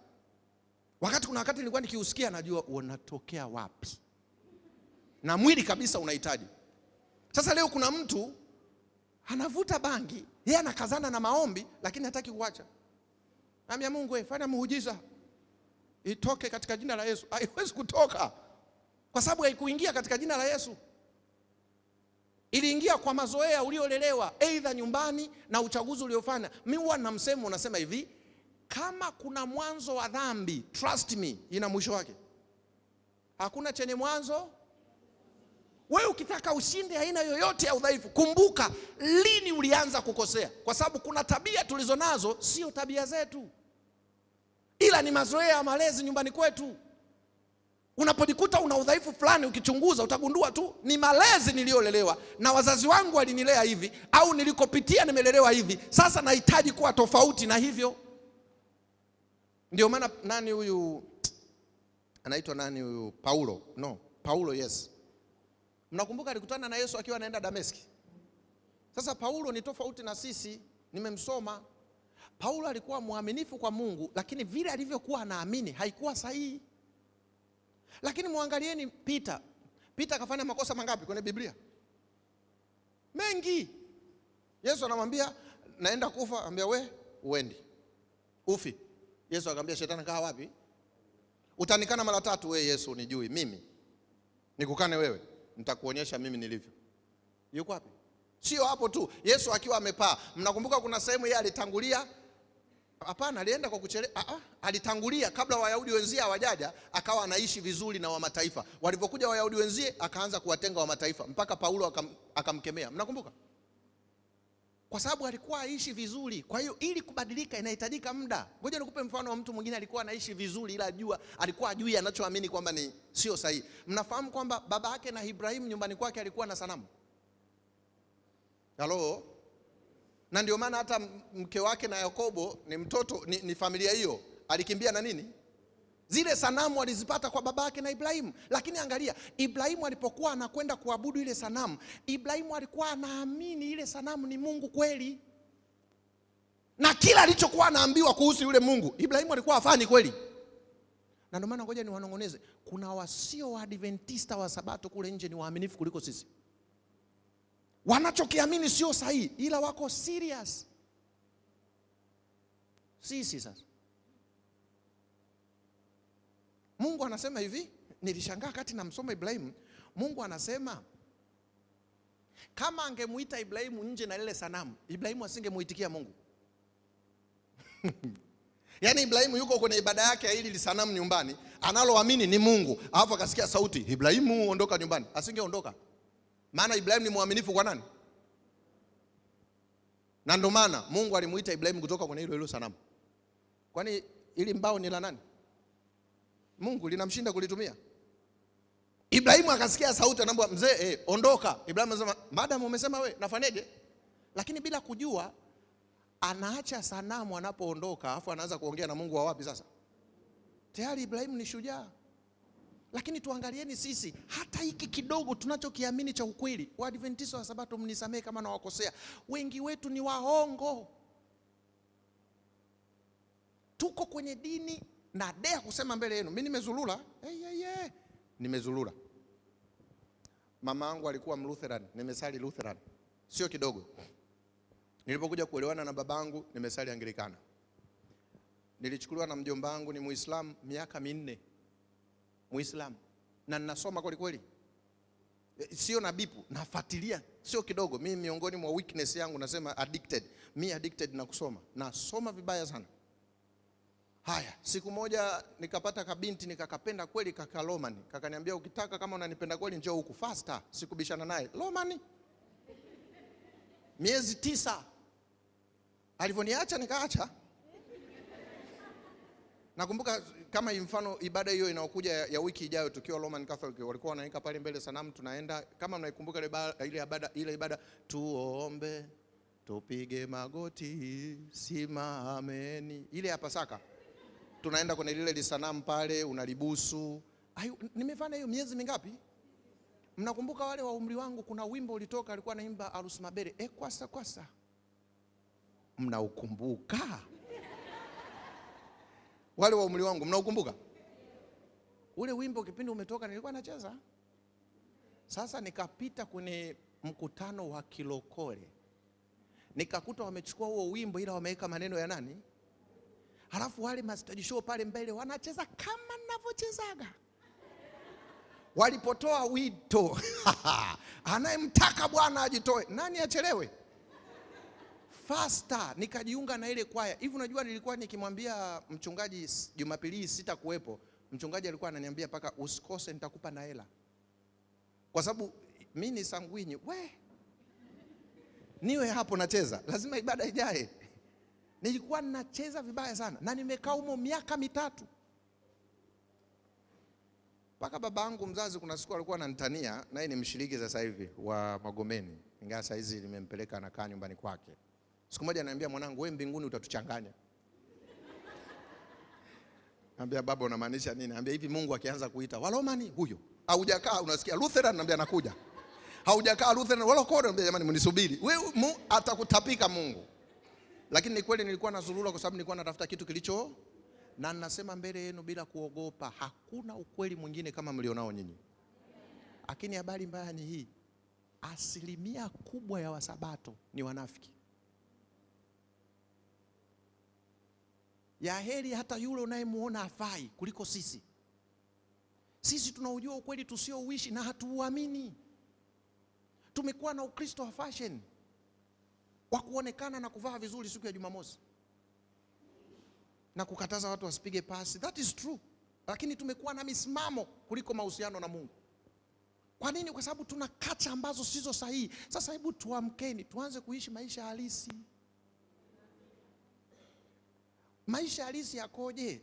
Kuna wakati nilikuwa nikiusikia najua unatokea wapi. Na mwili kabisa unahitaji. Sasa leo kuna mtu anavuta bangi, yeye anakazana na maombi lakini hataki kuacha. Naambia Mungu, wewe fanya muujiza itoke katika jina la Yesu. Haiwezi kutoka kwa sababu haikuingia katika jina la Yesu. Iliingia kwa mazoea uliolelewa aidha nyumbani na uchaguzi uliofanya. Mimi huwa na msemo unasema hivi, kama kuna mwanzo wa dhambi, trust me, ina mwisho wake. Hakuna chenye mwanzo. Wewe ukitaka ushinde aina yoyote ya udhaifu, kumbuka lini ulianza kukosea. Kwa sababu kuna tabia tulizonazo sio tabia zetu, ila ni mazoea ya malezi nyumbani kwetu. Unapojikuta una udhaifu fulani, ukichunguza utagundua tu ni malezi niliolelewa, na wazazi wangu walinilea hivi, au nilikopitia nimelelewa hivi. Sasa nahitaji kuwa tofauti na hivyo. Ndio maana nani huyu anaitwa nani huyu Paulo, yes. Mnakumbuka alikutana na Yesu akiwa anaenda Dameski. Sasa Paulo ni tofauti na sisi, nimemsoma. Paulo alikuwa mwaminifu kwa Mungu, lakini vile alivyokuwa anaamini haikuwa sahihi. Lakini muangalieni Peter. Peter akafanya makosa mangapi kwenye Biblia? Mengi. Yesu anamwambia naenda kufa, anambia we uendi. Ufi. Yesu akamwambia shetani kaa wapi? Utanikana mara 3 wewe Yesu unijui mimi. Nikukane wewe, nitakuonyesha mimi nilivyo. Yuko wapi? Sio hapo tu. Yesu akiwa amepaa. Mnakumbuka kuna sehemu yeye alitangulia? Hapana, alienda kwa kuchelewa. Alitangulia kabla Wayahudi wenzie hawajaja, akawa anaishi vizuri na wa mataifa. Walipokuja Wayahudi wenzie akaanza kuwatenga wa mataifa mpaka Paulo akamkemea. Mnakumbuka? kwa sababu alikuwa aishi vizuri. Kwa hiyo ili kubadilika inahitajika muda. Ngoja nikupe mfano wa mtu mwingine alikuwa anaishi vizuri, ila alikuwa ajui anachoamini kwamba ni sio sahihi. Mnafahamu kwamba baba yake na Ibrahim nyumbani kwake alikuwa na sanamu? Halo? Na ndio maana hata mke wake na Yakobo ni mtoto ni familia hiyo, alikimbia na nini? Zile sanamu alizipata kwa baba yake na Ibrahimu. Lakini angalia, Ibrahimu alipokuwa anakwenda kuabudu ile sanamu, Ibrahimu alikuwa anaamini ile sanamu ni Mungu kweli. Na kila alichokuwa anaambiwa kuhusu yule Mungu, Ibrahimu alikuwa afani kweli. Na ndio maana ngoja niwanong'oneze, kuna wasio wa Adventista wa Sabato kule nje ni waaminifu kuliko sisi. Wanachokiamini sio sahihi, ila wako serious. Sisi sasa Mungu anasema hivi, nilishangaa kati na msoma Ibrahimu. Mungu anasema kama angemuita Ibrahimu nje na lile sanamu, Ibrahimu asingemuitikia Mungu. Yaani Ibrahimu yuko kwenye ibada yake ya hili sanamu nyumbani, analoamini ni Mungu, alafu akasikia sauti, Ibrahimu ondoka nyumbani, asingeondoka. Maana Ibrahimu ni muaminifu kwa nani? Na ndio maana Mungu alimuita Ibrahimu kutoka kwenye hilo sanamu. Kwani ili mbao ni la nani? Mungu, linamshinda kulitumia. Ibrahimu akasikia sauti, anaambia mzee, ondoka. Ibrahimu anasema, madam umesema we, nafanyaje? Lakini bila kujua anaacha sanamu anapoondoka, afu anaanza kuongea na Mungu wa wapi sasa? Tayari Ibrahimu ni shujaa. Lakini tuangalieni sisi, hata hiki kidogo tunachokiamini cha ukweli. Waadventista wa Sabato mnisamee kama nawakosea, wengi wetu ni waongo. Tuko kwenye dini na dea kusema mbele yenu, mimi nimezulula. Nimezulula. Mama yangu alikuwa Mlutheran, nimesali Lutheran. Sio kidogo. Nilipokuja kuelewana na babangu, nimesali Anglikana. Nilichukuliwa na mjomba wangu ni Muislamu miaka 4. Muislamu. Na ninasoma kweli kweli. Sio na bipu, nafuatilia sio kidogo. Mimi miongoni mwa weakness yangu nasema addicted. Mimi addicted na kusoma. Nasoma vibaya sana. Haya, siku moja nikapata kabinti nikakapenda kweli, kaka Lomani. Kakaniambia ukitaka kama unanipenda kweli njoo huku faster. Sikubishana naye. Lomani. Miezi 9. Alivyoniacha nikaacha. Nakumbuka kama mfano ibada hiyo inaokuja ya wiki ijayo tukiwa Roman Catholic walikuwa wanaika pale mbele sanamu, tunaenda kama mnaikumbuka ile ibada tuombe tupige magoti simameni, ile ya Pasaka. Tunaenda kwenye lile sanamu pale unalibusu. Nimefanya hiyo miezi mingapi? Mnakumbuka wale wa umri wangu kuna wimbo ulitoka alikuwa anaimba Alus Mabere, kwasa kwasa. Mnaukumbuka? Wale wa umri wangu mnaukumbuka? Ule wimbo kipindi umetoka nilikuwa nacheza. Sasa nikapita kwenye mkutano wa Kilokole. Nikakuta wamechukua huo wimbo ila wameweka maneno ya nani? Halafu wale master show pale mbele wanacheza kama ninavyochezaga. Walipotoa wito, anayemtaka Bwana ajitoe, nani achelewe? Faster, nikajiunga na ile kwaya. Hivi unajua nilikuwa nikimwambia mchungaji Jumapili sitakuwepo, mchungaji alikuwa ananiambia paka usikose nitakupa na hela. Kwa sababu mimi ni sangwinyi, niwe hapo nacheza, lazima ibada ijae. Nilikuwa nacheza vibaya sana na nimekaa humo miaka 3. Paka babangu mzazi kuna siku alikuwa ananitania, naye ni mshiriki sasa hivi wa Magomeni. Ingawa sasa hizi nimempeleka anakaa nyumbani kwake. Siku moja ananiambia, mwanangu wewe mbinguni utatuchanganya. Anambia, baba unamaanisha nini? Anambia hivi, Mungu akianza kuita Walomani huyo, haujakaa unasikia Lutheran, anambia nakuja. Haujakaa Lutheran wala kore, anambia jamani mnisubiri. Wewe atakutapika Mungu. Lakini ni kweli nilikuwa nazulula kwa sababu nilikuwa natafuta kitu kilicho, na ninasema mbele yenu bila kuogopa, hakuna ukweli mwingine kama mlionao nyinyi. Lakini habari mbaya ni hii, asilimia kubwa ya Wasabato ni wanafiki. Ya heri hata yule unayemuona afai kuliko sisi. Sisi tunaujua ukweli tusiouishi na hatuuamini. Tumekuwa na Ukristo wa fashion wa kuonekana na kuvaa vizuri siku ya Jumamosi na kukataza watu wasipige pasi. That is true. Lakini tumekuwa na misimamo kuliko mahusiano na Mungu. Kwa nini? Kwa sababu tuna kacha ambazo sizo sahihi. Sasa hebu tuamkeni, tuanze kuishi maisha halisi. Maisha halisi yakoje?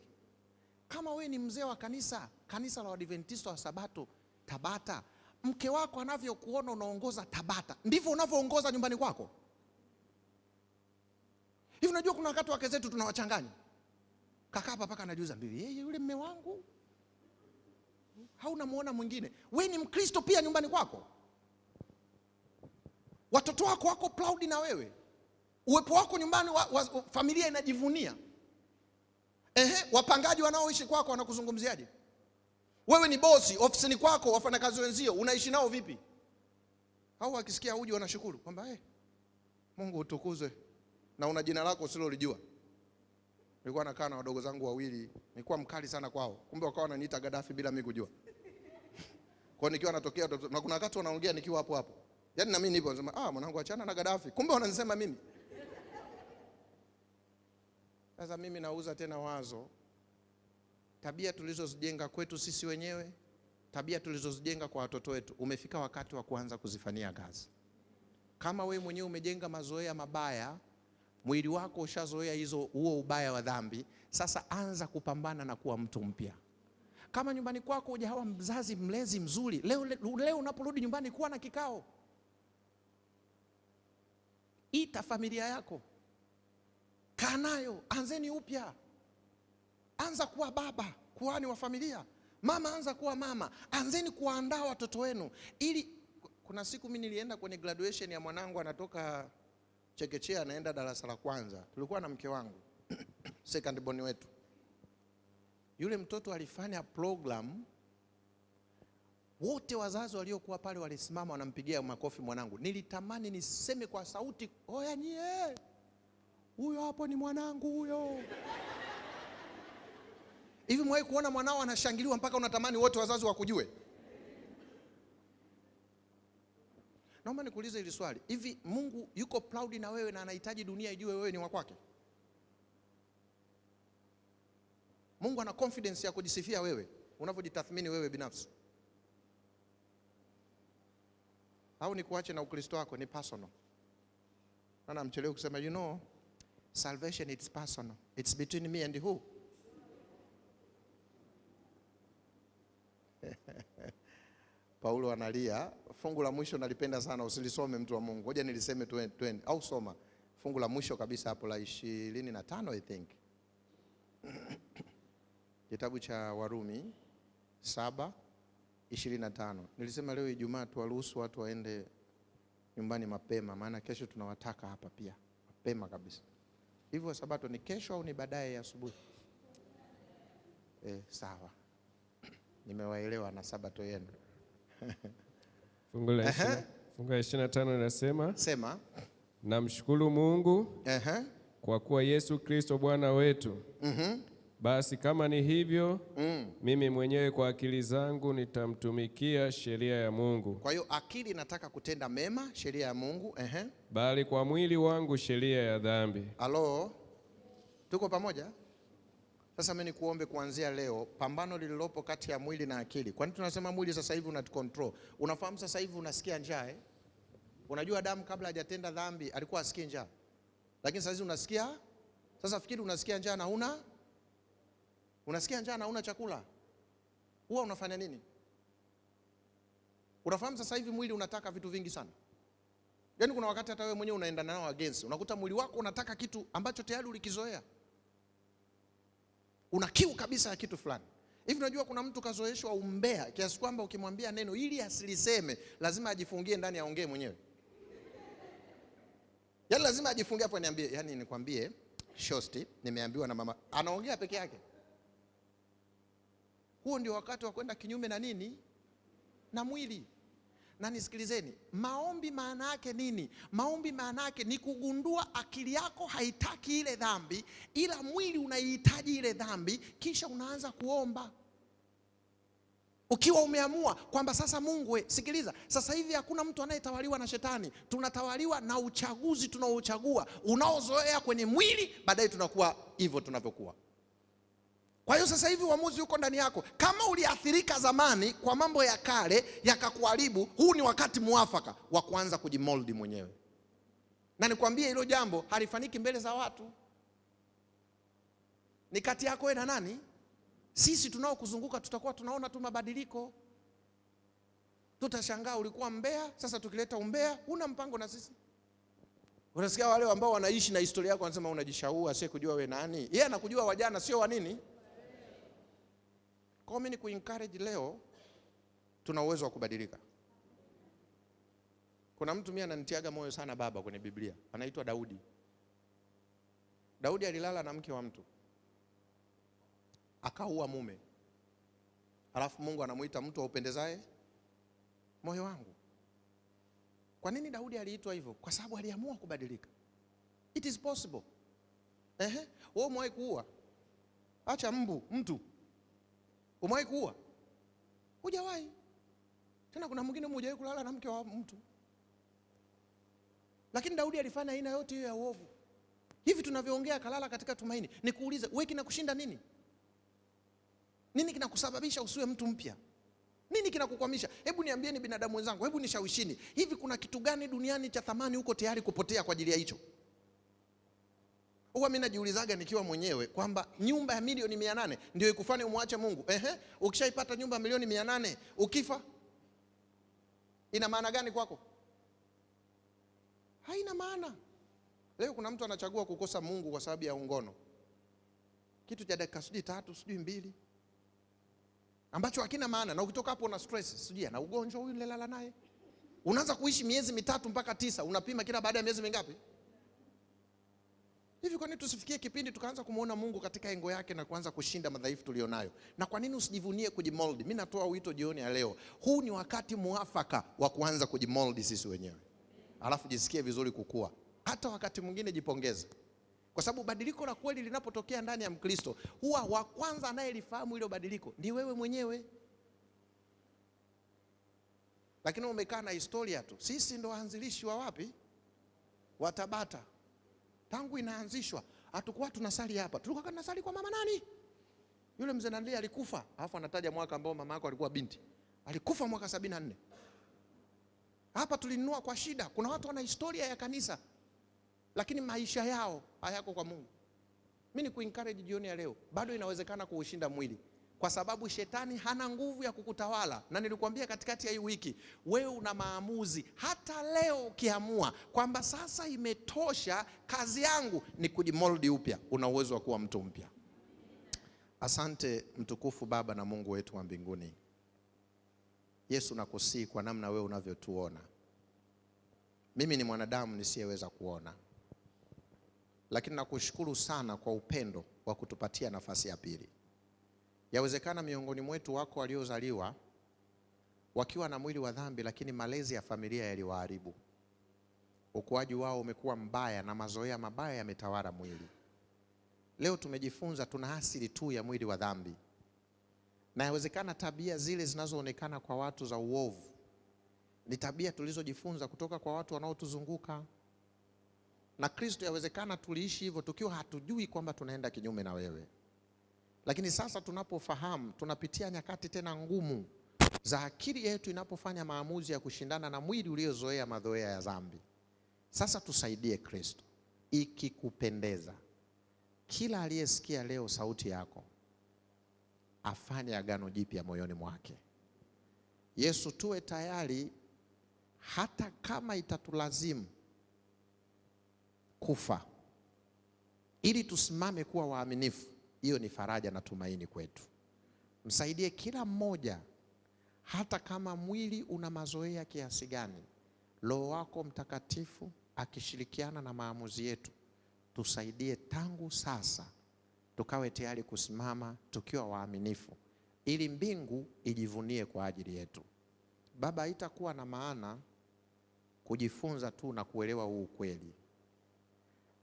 Kama we ni mzee wa kanisa la Waadventista wa Sabato Tabata, mke wako anavyokuona unaongoza Tabata, ndivyo unavyoongoza nyumbani kwako? Hivi unajua kuna wakati wake zetu tunawachanganya. Kaka hapa paka anajiuza, yeye yule mume wangu, hauna muona mwingine. We ni Mkristo pia nyumbani kwako. Watoto wako wako proud na wewe. Uwepo wako nyumbani familia inajivunia. Wapangaji wanaoishi kwako wanakuzungumziaje? Wewe ni bosi, ofisini kwako wafanyakazi wenzio unaishi nao vipi? Hao wakisikia uji wanashukuru kwamba Mungu utukuzwe na una jina lako usilolijua. Nilikuwa nakaa na wadogo zangu wawili, nilikuwa mkali sana kwao. Kumbe wakawa wananiita Gaddafi bila mimi kujua. Kwa nikiwa natokea na kuna wakati wanaongea nikiwa hapo hapo. Yaani na mimi nipo nasema mwanangu achana na Gaddafi. Kumbe wananisema mimi. Sasa mimi nauza tena wazo. Tabia tulizozijenga kwetu sisi wenyewe, tabia tulizozijenga kwa watoto wetu, umefika wakati wa kuanza kuzifanyia kazi. Kama we mwenyewe umejenga mazoea mabaya, mwili wako ushazoea huo ubaya wa dhambi, sasa anza kupambana na kuwa mtu mpya. Kama nyumbani kwako hujawa mzazi mlezi mzuri, leo unaporudi nyumbani kuwa na kikao. Ita familia yako. Kaa nayo, anzeni upya. Anza kuwa baba, kuhani wa familia. Mama anza kuwa mama. Anzeni kuandaa watoto wenu. Ili kuna siku mimi nilienda kwenye graduation ya mwanangu anatoka chekechea anaenda darasa la kwanza. Tulikuwa na mke wangu. Second born wetu. Yule mtoto alifanya program. Wote wazazi waliokuwa pale walisimama wanampigia makofi mwanangu. Nilitamani niseme kwa sauti, oya nyie, huyo hapo ni mwanangu huyo. Hivi mwahi kuona mwanao anashangiliwa mpaka unatamani wote wazazi wakujue? Naomba nikuulize hili swali. Hivi Mungu yuko proud na wewe na anahitaji dunia ijue wewe ni wa kwake? Mungu ana confidence ya kujisifia wewe unavyojitathmini wewe binafsi? Au ni kuache na Ukristo wako ni personal? Ana mchelewe kusema salvation it's personal. It's between me and who? Paulo analia. Fungu la mwisho nalipenda sana, usilisome mtu wa Mungu. Ngoja niliseme twende au soma. Fungu la mwisho kabisa hapo la 25 I think. Kitabu cha Warumi 7:25. Nilisema leo Ijumaa tuwaruhusu watu waende nyumbani mapema, maana kesho tunawataka hapa pia mapema kabisa. Hivyo Sabato ni kesho au ni baadaye asubuhi? Sawa. Nimewaelewa na Sabato yenu. Fungu la 25 linasema, sema, namshukuru Mungu kwa kuwa Yesu Kristo Bwana wetu. Basi kama ni hivyo, mimi mwenyewe kwa akili zangu nitamtumikia sheria ya Mungu. Kwa hiyo akili inataka kutenda mema, sheria ya Mungu. Bali kwa mwili wangu sheria ya dhambi. Halo, tuko pamoja? Sasa mimi nikuombe kuanzia leo, pambano lililopo kati ya mwili na akili. Kwani tunasema mwili sasa hivi unatucontrol. Unafahamu sasa hivi unasikia njaa Unajua Adamu kabla hajatenda dhambi alikuwa asikie njaa. Lakini sasa hivi unasikia. Sasa fikiri unasikia njaa na unasikia njaa na huna chakula. Huwa unafanya nini? Unafahamu sasa hivi mwili unataka vitu vingi sana. Yaani kuna wakati hata wewe mwenyewe unaenda nao against. Unakuta mwili wako unataka kitu ambacho tayari ulikizoea. Una kiu kabisa ya kitu fulani. Hivi unajua kuna mtu kazoeshwa umbea kiasi kwamba ukimwambia neno ili asiliseme lazima ajifungie ndani aongee mwenyewe. Yaani lazima ajifungie hapo niambie, yani nikwambie shosti nimeambiwa na mama, anaongea peke yake. Huo ndio wakati wa kwenda kinyume na nini? Na mwili. Na nisikilizeni, maombi maana yake nini? Maombi maana yake ni kugundua akili yako haitaki ile dhambi, ila mwili unaihitaji ile dhambi, kisha unaanza kuomba. Ukiwa umeamua kwamba sasa Mungu sikiliza, sasa hivi hakuna mtu anayetawaliwa na shetani. Tunatawaliwa na uchaguzi tunaochagua, unaozoea kwenye mwili, baadaye tunakuwa hivyo tunavyokuwa. Kwa hiyo sasa hivi uamuzi uko ndani yako. Kama uliathirika zamani kwa mambo ya kale yakakuharibu, huu ni wakati muafaka wa kuanza kujimoldi mwenyewe. Na nikwambie hilo jambo halifaniki mbele za watu. Ni kati yako wewe na nani? Sisi tunaokuzunguka tutakuwa tunaona tu mabadiliko. Tutashangaa ulikuwa mbea, sasa tukileta umbea, huna mpango na sisi. Unasikia wale ambao wanaishi na historia yako wanasema unajishaua, asiye kujua wewe nani. Yeye anakujua wajana sio wa nini? Kwa mimi ni kuencourage leo, tuna uwezo wa kubadilika. Kuna mtu mimi ananitiaga moyo sana baba kwenye Biblia, anaitwa Daudi. Daudi alilala na mke wa mtu, akaua mume. Alafu Mungu anamuita mtu aupendezaye moyo wangu. Kwa nini Daudi aliitwa hivyo? Kwa sababu aliamua kubadilika. It is possible. Wewe umewahi kuua? Acha mtu. Umewahi kuua? Hujawahi. Tena kuna mwingine mmoja kulala na mke wa mtu. Lakini Daudi alifanya aina yote hiyo ya uovu. Hivi tunavyoongea kalala katika tumaini. Nikuulize, wewe kinakushinda nini? Nini kinakusababisha usiwe mtu mpya? Nini kinakukwamisha? Hebu niambieni binadamu wenzangu, hebu nishawishini. Hivi kuna kitu gani duniani cha thamani uko tayari kupotea kwa ajili ya hicho? Huwa mimi najiulizaga nikiwa mwenyewe kwamba nyumba ya milioni 800 ndio ikufanye umwache Mungu. Ukishaipata nyumba milioni 800 ukifa ina maana gani kwako? Haina maana. Leo kuna mtu anachagua kukosa Mungu kwa sababu ya ngono. Kitu cha dakika 3 2 ambacho hakina maana, na ukitoka hapo una stress, sijui na ugonjwa huyu nilala naye. Unaanza kuishi miezi 3 mpaka 9, unapima kila baada ya miezi mingapi? Hivi kwa nini tusifikie kipindi tukaanza kumuona Mungu katika engo yake na kuanza kushinda madhaifu tulionayo? Na kwa nini usijivunie kujimold? Mimi natoa wito jioni ya leo. Huu ni wakati muafaka wa kuanza kujimold sisi wenyewe. Alafu jisikie vizuri kukua. Hata wakati mwingine jipongeze. Kwa sababu badiliko la kweli linapotokea ndani ya Mkristo, huwa wa kwanza anayelifahamu hilo badiliko ni wewe mwenyewe. Lakini umekaa na historia tu. Sisi ndo waanzilishi wa wapi? Wa Tabata. Tangu inaanzishwa, hatukuwa tunasali hapa. Tulikuwa tunasali kwa mama nani? Yule mzee Nandi alikufa, alafu anataja mwaka ambao mama yako alikuwa binti. Alikufa mwaka 74. Hapa tulinunua kwa shida. Kuna watu wana historia ya kanisa, lakini maisha yao hayako kwa Mungu. Mimi ni kuencourage jioni ya leo, bado inawezekana kuushinda mwili, kwa sababu shetani hana nguvu ya kukutawala. Na nilikwambia katikati ya hii wiki, wewe una maamuzi. Hata leo ukiamua kwamba sasa imetosha, kazi yangu ni kujimoldi upya, una uwezo wa kuwa mtu mpya. Asante mtukufu Baba na Mungu wetu wa mbinguni. Yesu, nakusihi kwa namna wewe unavyotuona. Mimi ni mwanadamu nisiyeweza kuona, lakini nakushukuru sana kwa upendo wa kutupatia nafasi ya pili. Yawezekana miongoni mwetu wako waliozaliwa wakiwa na mwili wa dhambi, lakini malezi ya familia yaliwaharibu. Ukuaji wao umekuwa mbaya na mazoea mabaya yametawala mwili. Leo tumejifunza tuna asili tu ya mwili wa dhambi. Na yawezekana tabia zile zinazoonekana kwa watu za uovu ni tabia tulizojifunza kutoka kwa watu wanaotuzunguka. Na Kristo, yawezekana tuliishi hivyo tukiwa hatujui kwamba tunaenda kinyume na wewe. Lakini sasa tunapofahamu, tunapitia nyakati tena ngumu za akili yetu inapofanya maamuzi ya kushindana na mwili uliozoea mazoea ya dhambi. Sasa tusaidie Kristo, ikikupendeza, kila aliyesikia leo sauti yako afanye agano jipya moyoni mwake. Yesu, tuwe tayari hata kama itatulazimu kufa ili tusimame kuwa waaminifu. Hiyo ni faraja na tumaini kwetu. Msaidie kila mmoja, hata kama mwili una mazoea kiasi gani, Roho wako Mtakatifu akishirikiana na maamuzi yetu, tusaidie tangu sasa tukawe tayari kusimama tukiwa waaminifu, ili mbingu ijivunie kwa ajili yetu. Baba, haitakuwa na maana kujifunza tu na kuelewa huu ukweli.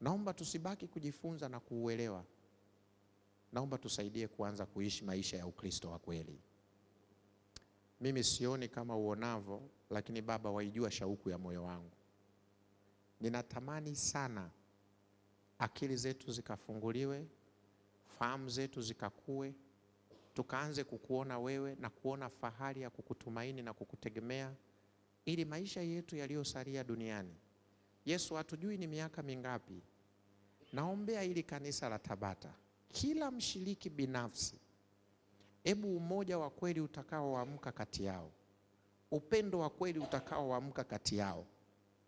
Naomba tusibaki kujifunza na kuuelewa. Naomba tusaidie kuanza kuishi maisha ya Ukristo wa kweli. Mimi sioni kama uonavyo, lakini Baba waijua shauku ya moyo wangu. Ninatamani sana akili zetu zikafunguliwe, fahamu zetu zikakue, tukaanze kukuona wewe na kuona fahari ya kukutumaini na kukutegemea, ili maisha yetu yaliyosalia duniani. Yesu, hatujui ni miaka mingapi. Naombea ili kanisa la Tabata, kila mshiriki binafsi, ebu umoja wa kweli utakaoamka kati yao, upendo wa kweli utakaoamka kati yao,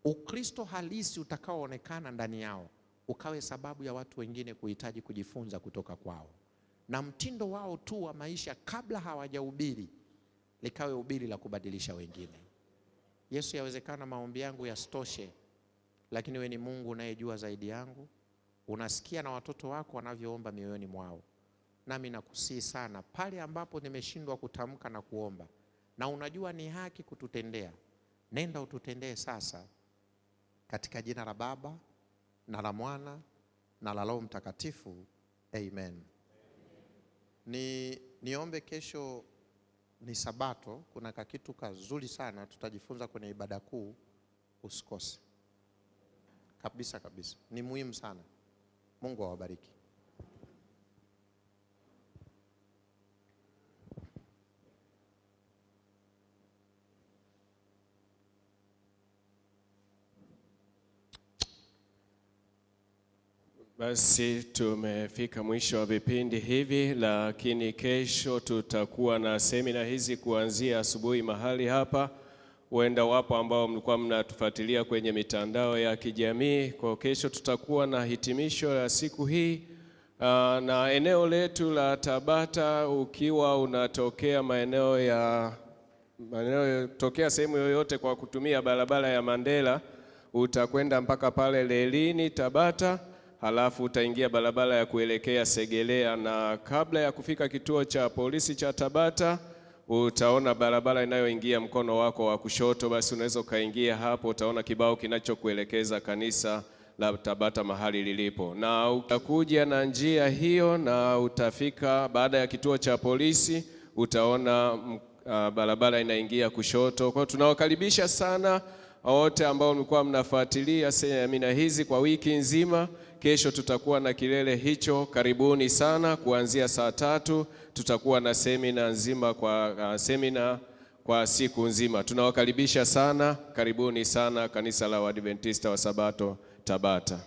Ukristo halisi utakaoonekana ndani yao, ukawe sababu ya watu wengine kuhitaji kujifunza kutoka kwao, na mtindo wao tu wa maisha kabla hawajahubiri likawe hubiri la kubadilisha wengine. Yesu, yawezekana maombi yangu yasitoshe, lakini wewe ni Mungu unayejua zaidi yangu. Unasikia na watoto wako wanavyoomba mioyoni mwao. Nami nakusihi sana, pale ambapo nimeshindwa kutamka na kuomba, na unajua ni haki kututendea, nenda ututendee sasa, katika jina la Baba na la Mwana na la Roho Mtakatifu. Amen. Niombe kesho ni Sabato, kuna kakitu kazuri sana tutajifunza kwenye ibada kuu, usikose. Kabisa kabisa. Ni muhimu sana. Mungu awabariki. Basi tumefika mwisho wa vipindi hivi, lakini kesho tutakuwa na semina hizi kuanzia asubuhi mahali hapa. Huenda wapo ambao mlikuwa mnatufuatilia kwenye mitandao ya kijamii. Kwa kesho tutakuwa na hitimisho la siku hii. Na eneo letu la Tabata, ukiwa unatokea tokea sehemu yoyote kwa kutumia barabara ya Mandela, utakwenda mpaka pale Lelini Tabata, halafu utaingia barabara ya kuelekea Segelea, na kabla ya kufika kituo cha polisi cha Tabata utaona barabara inayoingia mkono wako wa kushoto. Basi unaweza ukaingia hapo, utaona kibao kinachokuelekeza kanisa la Tabata mahali lilipo, na utakuja na njia hiyo na utafika baada ya kituo cha polisi, utaona barabara inaingia kushoto. Kwa tunawakaribisha sana wote ambao mlikuwa mnafuatilia semina hizi kwa wiki nzima. Kesho tutakuwa na kilele hicho, karibuni sana. Kuanzia saa 3 tutakuwa na semina nzima kwa siku nzima. Tunawakaribisha sana, karibuni sana kanisa la Waadventista wa Sabato Tabata.